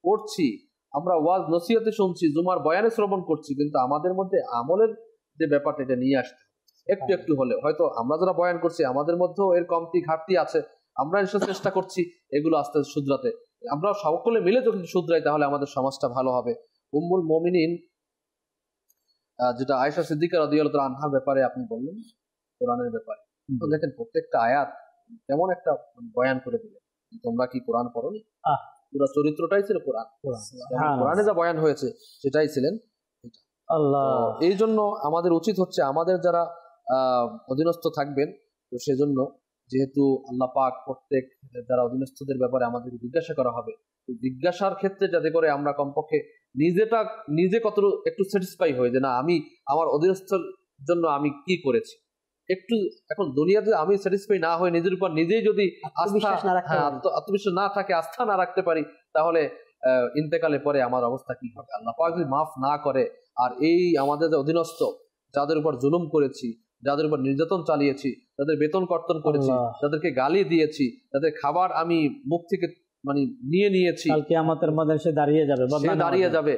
পড়ছি, আমরা ওয়াজ নসিহতে শুনছি, জুমার বয়ানে শ্রবণ করছি, কিন্তু আমাদের মধ্যে আমলের যে ব্যাপারটা এটা নিয়ে আসতে একটু একটু হলে, হয়তো আমরা যারা বয়ান করছি আমাদের মধ্যেও এর কমতি ঘাটতি আছে, আমরা এসব চেষ্টা করছি এগুলো আস্তে আস্তে শুধরাতে। আমরা সকলে মিলে যখন শুধরাই তাহলে আমাদের সমাজটা ভালো হবে। উম্মুল মুমিনিন যেটা আয়েশা সিদ্দিকা রাদিয়াল্লাহু আনহার ব্যাপারে আপনি বললেন, কোরআনের ব্যাপারে, তো দেখেন প্রত্যেকটা আয়াত কেমন একটা বয়ান করে দিলেন। তোমরা কি কোরআন পড়োনি? পুরো চরিত্রটাই ছিল কোরআন, কোরআনে যা বয়ান হয়েছে সেটাই ছিলেন। এই জন্য আমাদের উচিত হচ্ছে, আমাদের যারা অধীনস্থ থাকবেন, তো সেজন্য যেহেতু আল্লাহ পাক প্রত্যেক যারা অধীনস্থদের ব্যাপারে আমাদেরকে জিজ্ঞাসা করা হবে, জিজ্ঞাসার ক্ষেত্রে যাতে করে আমরা কমপক্ষে নিজে কতটুকু একটু স্যাটিসফাই হই যে না, আমি আমার অধীনস্থর জন্য আমি কি করেছি। একটু এখন দুনিয়াতে আমি স্যাটিসফাই না হয়ে নিজের উপর নিজেই যদি আত্মবিশ্বাস না থাকে, আস্থা না রাখতে পারি, তাহলে ইন্তেকালে পরে আমার অবস্থা কি হবে? আল্লাহ পাক যদি মাফ না করে, আর এই আমাদের যে অধীনস্থ যাদের উপর জুলুম করেছি, যাদের উপর নির্যাতন চালিয়েছি, যাদের বেতন কর্তন করেছি, যাদেরকে গালি দিয়েছি, যাদের খাবার আমি মুখ থেকে নিয়ে নিয়েছি, কিয়ামতের মধ্যে সে দাঁড়িয়ে যাবে।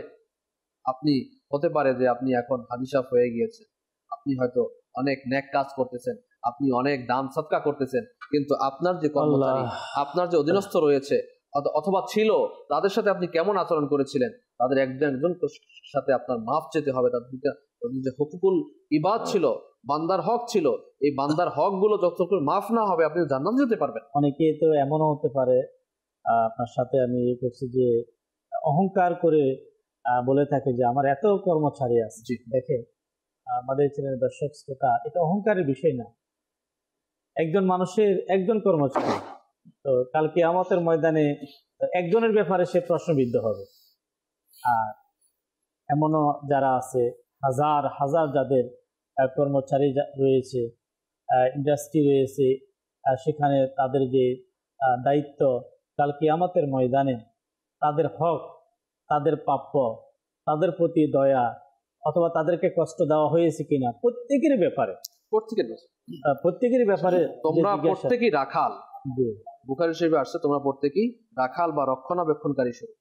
আপনি হতে পারে যে আপনি এখন হাজী সাহেব হয়ে গিয়েছেন, আপনি হয়তো অনেক নেক কাজ করতেছেন, আপনি অনেক দান সদকা করতেছেন, কিন্তু আপনার যে কর্মচারী, আপনার যে অধীনস্থ রয়েছে অথবা ছিল, তাদের সাথে আপনি কেমন আচরণ করেছিলেন? তাদের একজন সাথে আপনার মাফ চেতে হবে। তাদের যে হুকুকুল ইবাদ ছিল, বান্দার হক ছিল, এই বান্দার হক গুলো যতক্ষণ মাফ না হবে আপনি জান্নাত যেতে পারবেন। অনেকে তো এমনও হতে পারে, আপনার সাথে আমি করছি যে অহংকার করে বলে থাকে যে আমার এত কর্মচারী আছে। দেখে আমাদের চ্যানেলের দর্শক শ্রোতা, এটা অহংকারের বিষয় না। একজন মানুষের একজন কর্মচারী, তো কাল কিয়ামতের ময়দানে একজনের ব্যাপারে সে প্রশ্নবিদ্ধ হবে। আর এমনও যারা আছে, হাজার হাজার যাদের কর্মচারী রয়েছে, ইন্ডাস্ট্রি রয়েছে, সেখানে তাদের যে দায়িত্ব, কাল কিয়ামতের ময়দানে তাদের হক, তাদের প্রাপ্য, তাদের প্রতি দয়া, অথবা তাদেরকে কষ্ট দেওয়া হয়েছে কিনা, প্রত্যেকের ব্যাপারে তোমরা প্রত্যেকেই রাখাল। বুখারী শরীফে আসছে, তোমরা প্রত্যেকেই রাখাল বা রক্ষণাবেক্ষণকারী স্বরূপ,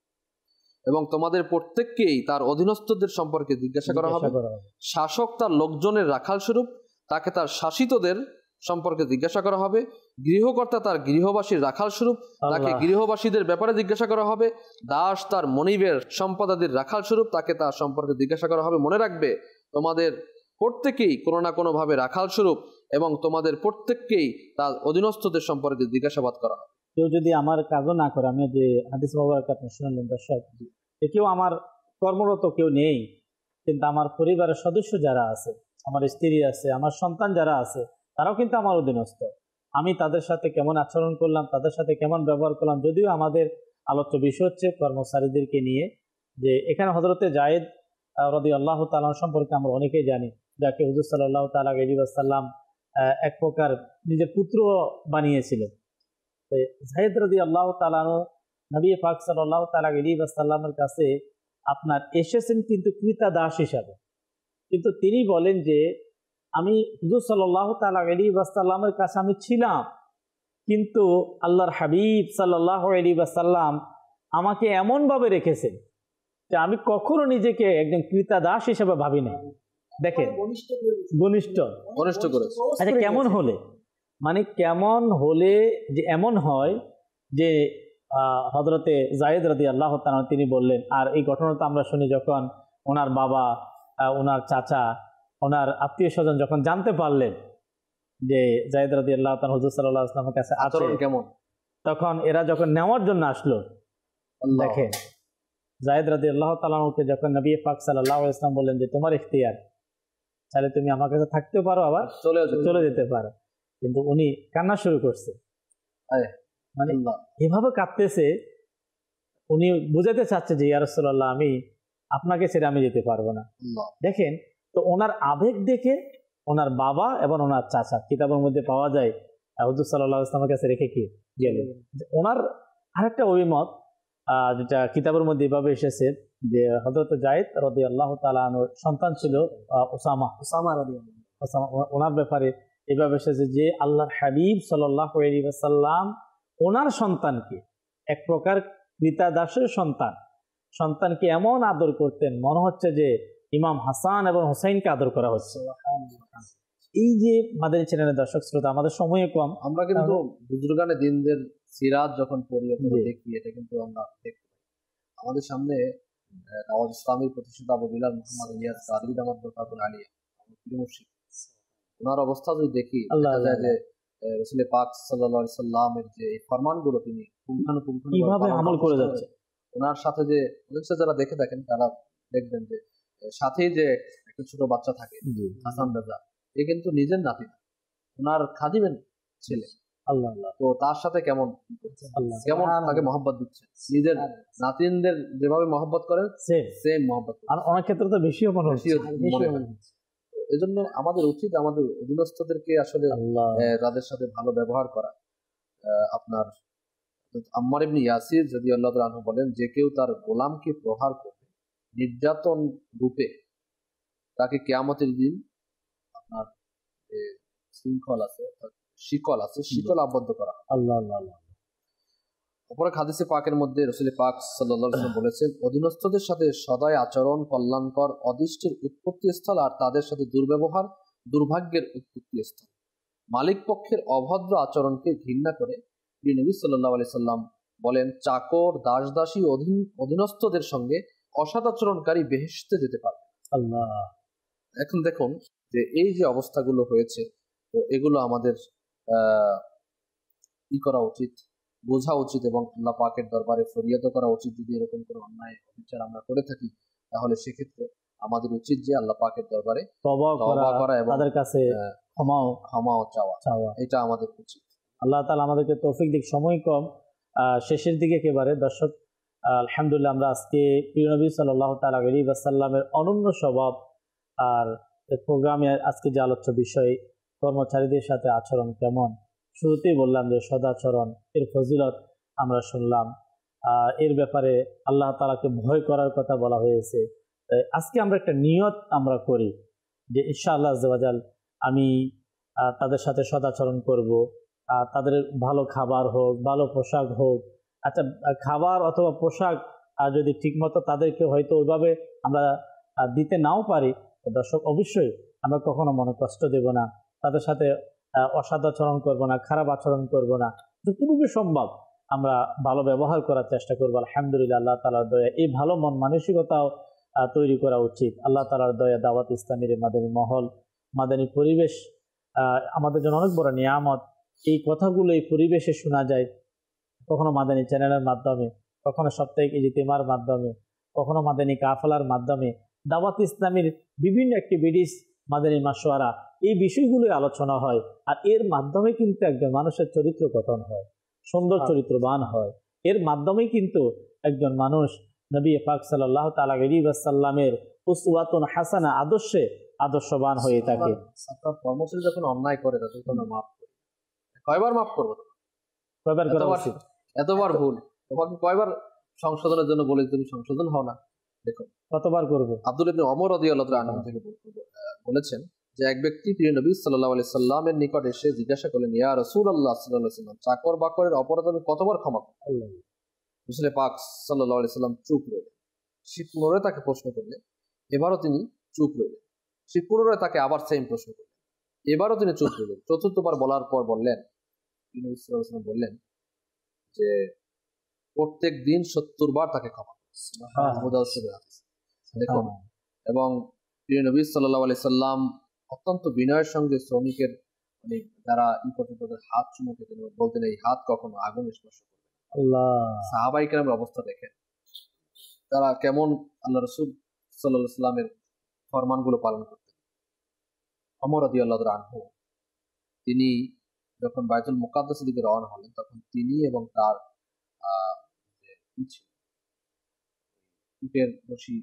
এবং তোমাদের প্রত্যেককেই তার অধীনস্থদের সম্পর্কে জিজ্ঞাসা করা হবে। শাসক তার লোকজনের রাখাল স্বরূপ, তাকে তার শাসিতদের সম্পর্কে জিজ্ঞাসা করা হবে, গৃহকর্তা তার গৃহবাসীর রাখাল স্বরূপ তাকে গৃহবাসীদের ব্যাপারে জিজ্ঞাসা করা হবে, দাস তার মনিবের সম্পদাদির রাখাল স্বরূপ তাকে তার সম্পর্কে জিজ্ঞাসা করা হবে। মনে রাখবে তোমাদের প্রত্যেকেই কোনো না কোনো ভাবে রাখাল স্বরূপ এবং তোমাদের প্রত্যেককেই তার অধীনস্থদের সম্পর্কে জিজ্ঞাসাবাদ করা হবে। কেউ যদি আমার কাজও না করে, আমি যে হাদিস মোবারক আপনি শুনলেন দর্শক, যে কেউ আমার কর্মরত কেউ নেই, কিন্তু আমার পরিবারের সদস্য যারা আছে, আমার স্ত্রী আছে, আমার সন্তান যারা আছে, তারাও কিন্তু আমার অধীনস্থ। আমি তাদের সাথে কেমন আচরণ করলাম, তাদের সাথে কেমন ব্যবহার করলাম, যদিও আমাদের আলোচ্য বিষয় হচ্ছে কর্মচারীদেরকে নিয়ে। যে এখানে হযরতে জায়েদ রাদিয়াল্লাহু তাআলা সম্পর্কে আমরা অনেকেই জানি, যাকে হুজুর সাল্লাল্লাহু তাআলা আলাইহি ওয়াসাল্লাম এক প্রকার নিজের পুত্র বানিয়েছিলেন। জায়েদ রাদিয়াল্লাহু তাআলা নবী পাক সাল্লাল্লাহু তাআলা আলাইহি ওয়াসাল্লামের কাছে আপনার এসেছেন কিন্তু ক্রীতদাস হিসাবে। কিন্তু তিনি বলেন যে আমি হুজুর সাল্লাল্লাহু তাআলা আলাইহি ওয়াসাল্লামের কাছে আমি ছিলাম, কিন্তু আল্লাহর হাবিব সাল্লাল্লাহু আলাইহি ওয়াসাল্লাম আমাকে এমনভাবে রেখেছেন যে আমি কখনো নিজেকে একজন ক্রীতদাস হিসেবে ভাবি না। দেখেন, ঘনিষ্ঠ করেছে। আচ্ছা, কেমন হলে, মানে কেমন হলে যে এমন হয় যে হযরতে জায়েদ রাদিয়াল্লাহু তাআলা তিনি বললেন। আর এই ঘটনাটা আমরা শুনি যখন ওনার বাবা, ওনার চাচা, ওনার আত্মীয় স্বজন যখন জানতে পারলেন যে জায়েদ রাদিয়াল্লাহু তাআলা হুজুর সাল্লাল্লাহু আলাইহি ওয়াসাল্লামের কাছে আছে, কেমন, তখন এরা যখন নেওয়ার জন্য আসলো, দেখেন জায়েদ রাদিয়াল্লাহু তাআলাকে যখন নবী পাক সাল্লাল্লাহু আলাইহি ওয়াসাল্লাম বললেন যে তোমার ইখতিয়ার, তাহলে তুমি আমার কাছে থাকতে পারো, আবার চলে যেতে পারো, কিন্তু উনি কান্না শুরু করছে। মানে এভাবে কাঁদতেছে, উনি বুঝাতে চাচ্ছে যে ইয়া রাসূলুল্লাহ, আমি আপনাকে ছেড়ে আমি যেতে পারবো না। দেখেন তো ওনার আবেগ দেখে ওনার বাবা এবং ওনার চাচা, কিতাবের মধ্যে পাওয়া যায়, হুজুর সাল্লাল্লাহু আলাইহি ওয়াসাল্লামের কাছে রেখে কি গেলেন। ওনার আরেকটা অভিমত যেটা কিতাবের মধ্যে এভাবে এসেছে যে হযরত জায়েদ রাদিয়াল্লাহু তাআলা আনহুর সন্তান ছিল উসামা রাদিয়াল্লাহু, ওনার ব্যাপারে এভাবে এসেছে যে আল্লাহর হাবিব সাল্লাল্লাহু আলাইহি ওয়াসাল্লাম ওনার সন্তানকে, এক প্রকার ক্রীতদাসের সন্তানকে এমন আদর করতেন, মনে হচ্ছে যে ইমাম হাসান এবং হুসাইনকে আদর করা হচ্ছে। এই যে মাদানী চ্যানেলের দর্শক শ্রোতা, আমাদের সময় কম, আমরা কিন্তু বুজুর্গানে দিনদের সিরাত যখন পড়ি অথবা দেখি, এটা কিন্তু আমরা দেখতে পাই। আমাদের সামনে নওয়াজ ইসলামের প্রতিষ্ঠাতা আবু বিলাল মুহাম্মদ ইলিয়াস কাদরি দামাত বরকাতুল আলিয়া, মুর্শিদ, ওনার অবস্থা যদি দেখি, দেখা যায় যে রাসূল পাক সাল্লাল্লাহু আলাইহি সাল্লামের যে এই ফরমানগুলো তিনি পুঙ্খানুপুঙ্খ কিভাবে আমল করে যাচ্ছে। ওনার সাথে যে যারা দেখে দেখেন, তারা দেখবেন যে সাথেই যে একটা ছোট বাচ্চা থাকে হাসান রাজা, এ কিন্তু নিজের নাতি না, ওনার খাদিমের ছেলে। আল্লাহ আল্লাহ, তো তার সাথে কেমন তাকে মহব্বত দিচ্ছে, নিজের নাতিনদের যেভাবে মহব্বত করেন সেম মহব্বত, আর অনেক ক্ষেত্রে তো বেশিও মনে হচ্ছে। এজন্য আমাদের উচিত আমাদের অধীনস্থদেরকে আসলে তাদের সাথে ভালো ব্যবহার করা। আপনার আম্মার ইবনে ইয়াসির রাদিয়াল্লাহু তাআলা আনহু বলেন, যে কেউ তার গোলামকে প্রহার করবে নির্যাতন রূপে, তাকে কিয়ামতের দিন আপনার শৃঙ্খল আছে, শিকল আছে, শিকল আবদ্ধ করা। আল্লাহ আল্লাহ আল্লাহ। অপর হাদিসে পাকের মধ্যে রাসূল পাক সাল্লাল্লাহু আলাইহি ওয়াসাল্লাম বলেছেন, অধীনস্থদের সাথে সদয় আচরণ কল্যাণকর অদৃষ্টের উৎপত্তি স্থল, আর তাদের সাথে দুর্ব্যবহার দুর্ভাগ্যের উৎপত্তি স্থল। মালিক পক্ষের অভদ্র আচরণকে ঘৃণা করে নবী সাল্লাল্লাহু আলাইহি সাল্লাম বলেন, চাকর দাস দাসী অধীনস্থদের সঙ্গে অসৎ আচরণকারী বেহেশতে যেতে পারবে। আল্লাহ। এখন দেখুন যে এই যে অবস্থাগুলো হয়েছে, তো এগুলো আমাদের কি করা উচিত, বোঝা উচিত এবং আল্লাহ পাকের দরবারে ফরিয়াদ করা উচিত। যদি এরকম কোনো অন্যায় অবিচার আমরা করে থাকি, তাহলে সেক্ষেত্রে আমাদের উচিত যে আল্লাহ পাকের দরবারে তওবা করা এবং তাদের কাছে ক্ষমাও চাওয়া, এটা আমাদের উচিত। আল্লাহ তাআলা আমাদেরকে তৌফিক দিক। সময় কম, শেষের দিকে একেবারে দর্শক, আলহামদুলিল্লাহ আমরা আজকে প্রিয় নবী সাল্লাল্লাহু তাআলা আলাইহি ওয়াসাল্লামের অনন্য স্বভাব আর প্রোগ্রামে আজকে যে আলোচ্য বিষয় কর্মচারীদের সাথে আচরণ কেমন, শুরুতেই বললাম যে সদাচরণ এর ফজিলত আমরা শুনলাম, এর ব্যাপারে আল্লাহ তাআলাকে ভয় করার কথা বলা হয়েছে। আজকে আমরা একটা নিয়ত আমরা করি যে ইনশাআল্লাহ আজ্জা ওয়া জাল আমি তাদের সাথে সদাচরণ করব, তাদের ভালো খাবার হোক, ভালো পোশাক হোক। আচ্ছা, খাবার অথবা পোশাক যদি ঠিকমতো তাদেরকে হয়তো ওইভাবে আমরা দিতে নাও পারি, দর্শক অবশ্যই আমরা কখনো মনে কষ্ট দেব না, তাদের সাথে অসৎ আচরণ করবো না, খারাপ আচরণ করবো না, যতটুকু সম্ভব আমরা ভালো ব্যবহার করার চেষ্টা করবো। আলহামদুলিল্লাহ, আল্লাহ তাআলার দয়া এই ভালো মন মানসিকতাও তৈরি করা উচিত। আল্লাহ তাআলার দয়া দাওয়াত ইসলামীর মাদানী মহল, মাদানী পরিবেশ আমাদের জন্য অনেক বড় নিয়ামত। এই কথাগুলো এই পরিবেশে শোনা যায়, কখনো মাদানী চ্যানেলের মাধ্যমে, কখনো সাপ্তাহিক ইজতিমার মাধ্যমে, কখনো মাদানী কাফেলার মাধ্যমে, দাওয়াত ইসলামীর বিভিন্ন অ্যাক্টিভিটিস, মাদানী মাশওয়ারা, এই বিষয়গুলোই আলোচনা হয়। আর এর মাধ্যমে কিন্তু একজন মানুষের চরিত্র গঠন হয়, সুন্দর চরিত্রবান হয়। এর মাধ্যমেই কিন্তু একজন মানুষ নবী পাক সাল্লাল্লাহু তাআলা আলাইহি ওয়াসাল্লামের উসওয়াতুন হাসানা আদর্শে আদর্শবান হয়ে থাকে। আপনার কর্মচারী যখন অন্যায় করে তাদেরকে আমরা মাফ করি, কয়বার মাফ করবো? কয়বার করা উচিত? এতবার ভুল, তোমাকে কয়বার সংশোধনের জন্য বলে তুমি সংশোধন হও না? দেখো কতবার করবো? আব্দুল ইবনে ওমর রাদিয়াল্লাহু তাআলা আনহু থেকে বলেছেন যে এক ব্যক্তি প্রিয় নবী সাল্লাল্লাহু আলাইহি সাল্লামের নিকট এসে জিজ্ঞাসা করলেন, ইয়া রাসূলুল্লাহ সাল্লাল্লাহু আলাইহি সাল্লাম, চাকর বাকরের অপরাধ আমি কতবার ক্ষমা করব? রাসূল পাক সাল্লাল্লাহু আলাইহি সাল্লাম চুপ রইলেন। সে পুনরায় তাকে প্রশ্ন করলেন, এবারও তিনি চুপ রইলেন। সে পুনরায় তাকে আবার সেম প্রশ্ন করলেন, এবারও তিনি চুপ রইলেন। চতুর্থবার বলার পর বললেন, নবী সাল্লাল্লাহু আলাইহি সাল্লাম বললেন যে প্রত্যেক দিন 70 বার তাকে ক্ষমা দেখুন। এবং প্রিয় নবী সাল্লাল্লাহু আলাইহি সাল্লাম অত্যন্ত বিনয়ের সঙ্গে শ্রমিকের মানে যারা করতে তাদের হাত চুমু খেতেন, বলতেন এই হাত কখনো আগুন স্পর্শ করবে না। সাহাবায়ে কেরামের অবস্থা দেখেন, তারা কেমন আল্লাহ রাসূল সাল্লাল্লাহু আলাইহি সাল্লামের ফরমানগুলো পালন করতেন। ওমর রাদিয়াল্লাহু আনহু তিনি যখন বাইতুল মুকাদ্দাসের দিকে রওনা হলেন, তখন তিনি এবং তার উটের বসি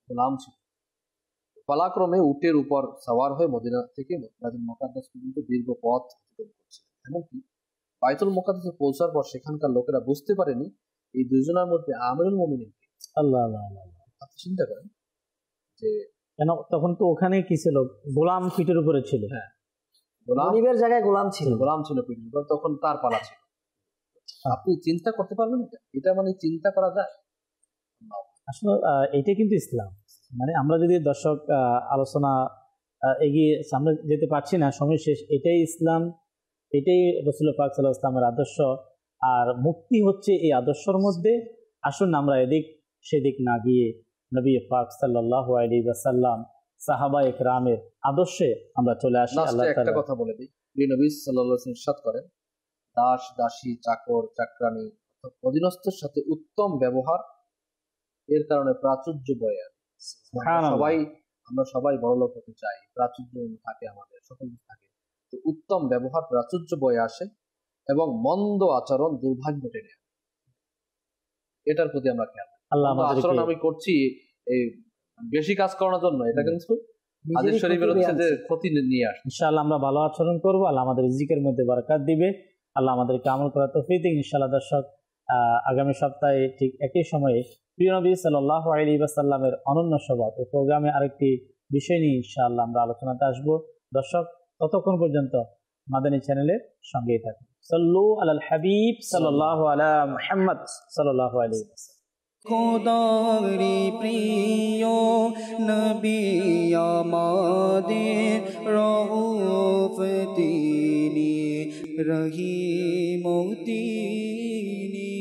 গোলাম ছিল, পালাক্রমে উটের উপর সওয়ার হয়ে মদিনা থেকে বাইতুল মুকাদ্দাস পর্যন্ত দীর্ঘ পথ অতিক্রম করছে। এমনকি বাইতুল মুকাদ্দাসে পৌঁছার পর সেখানকার লোকেরা বুঝতে পারেনি এই দুজনের মধ্যে আমিরুল মুমিনিন কে। আল্লাহ আল্লাহ আল্লাহ, আপনি চিন্তা করেন যে কেন তখন তো ওখানে কি ছিল, গোলাম পিঠের উপরে ছিল। হ্যাঁ, গোলামের জায়গায় গোলাম ছিল, গোলাম ছিল পিঠের উপর, তখন তার পালা ছিল। আপনি চিন্তা করতে পারবেন এটা মানে চিন্তা করা যায়? আসলে এটা কিন্তু ইসলাম। মানে আমরা যদি দর্শক আলোচনা এগিয়ে সামনে যেতে পারছি না, সময় শেষ। এটাই ইসলাম, এটাই রাসূল পাক সাল্লাল্লাহু আলাইহি ওয়াসাল্লামের আদর্শ। আর মুক্তি হচ্ছে এই আদর্শের মধ্যে। আসুন আমরা এদিক সেদিক না গিয়ে নবী পাক সাল্লাল্লাহু আলাইহি ওয়াসাল্লাম, সাহাবায়ে কেরামের আদর্শে আমরা চলে আসি। আল্লাহ তাআলা একটা কথা বলে দিই, নবী সাল্লাল্লাহু আলাইহি ওয়াসাল্লাম ইরশাদ করেন, দাস দাসী চাকর চাকরানী অধীনস্থের সাথে উত্তম ব্যবহার এর কারণে প্রাচুর্য বয়ে আনে। আমরা সবাই বড়লোক হতে চাই, প্রাচুর্য থাকে, আমাদের সকল থাকে, তো উত্তম ব্যবহার প্রাচুর্য বয়ে আসে এবং মন্দ আচরণ দুর্ভাগ্য টেনে আনে। এটার প্রতি আমরা খেয়াল রাখি। আচরণ আমি করছি এই বেশি কাজ করানোর জন্য, এটা কিন্তু হাদিস শরীফের হচ্ছে যে ক্ষতি নিয়ে আসে। ইনশাআল্লাহ আমরা ভালো আচরণ করবো, আল্লাহ আমাদের রিজিকের মধ্যে বরকত দিবে, আল্লাহ আমাদেরকে আমল করার তৌফিক দিন ইনশাআল্লাহ। দর্শক, আগামী সপ্তাহে ঠিক একই সময়ে প্রিয় নবী সাল্লাল্লাহু আলাইহি ওয়াসাল্লামের অনন্য স্বভাব এই প্রোগ্রামে আরেকটি বিষয় নিয়ে ইনশাআল্লাহ আমরা আলোচনাতে আসবো। দর্শক, ততক্ষণ পর্যন্ত মাদানী চ্যানেলের সঙ্গেই থাকুন। সাল্লু আলাল হাবিব সাল্লাল্লাহু আলা মুহাম্মদ সাল্লাল্লাহু আলাইহি ওয়াসাল্লাম। খোদারি প্রিয় নবী আমাদের রউফ তিনি, রহিম তিনি।